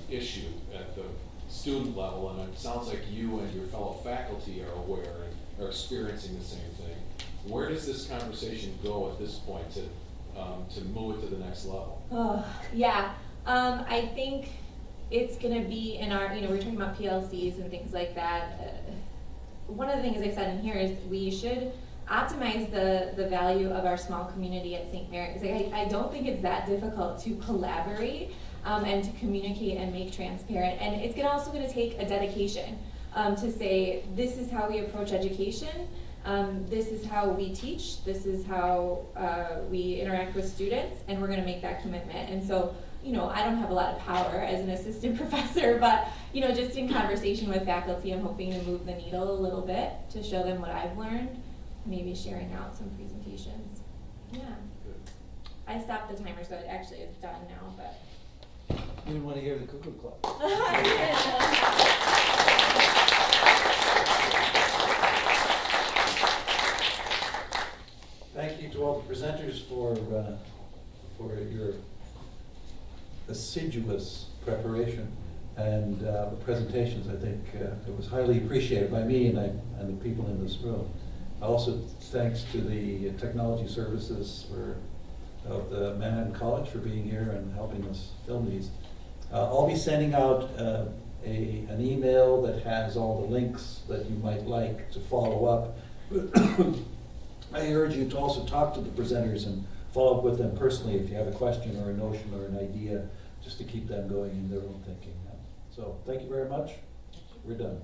issue at the student level, and it sounds like you and your fellow faculty are aware and are experiencing the same thing. Where does this conversation go at this point to to move it to the next level? Oh, yeah. I think it's gonna be in our, we're talking about PLCs and things like that. One of the things I said in here is we should optimize the value of our small community at St. Mary's. Like, I don't think it's that difficult to collaborate and to communicate and make transparent. And it's also gonna take a dedication to say, this is how we approach education. This is how we teach, this is how we interact with students, and we're gonna make that commitment. And so, I don't have a lot of power as an assistant professor, but, just in conversation with faculty, I'm hoping to move the needle a little bit to show them what I've learned, maybe sharing out some presentations. Yeah. Good. I stopped the timer, so it actually is done now, but. You didn't want to hear the cuckoo clock. Thank you to all the presenters for your assiduous preparation and the presentations. I think it was highly appreciated by me and the people in this room. Also, thanks to the technology services of the Manhattan College for being here and helping us film these. I'll be sending out an email that has all the links that you might like to follow up. I urge you to also talk to the presenters and follow up with them personally if you have a question or a notion or an idea, just to keep them going in their own thinking. So thank you very much. We're done.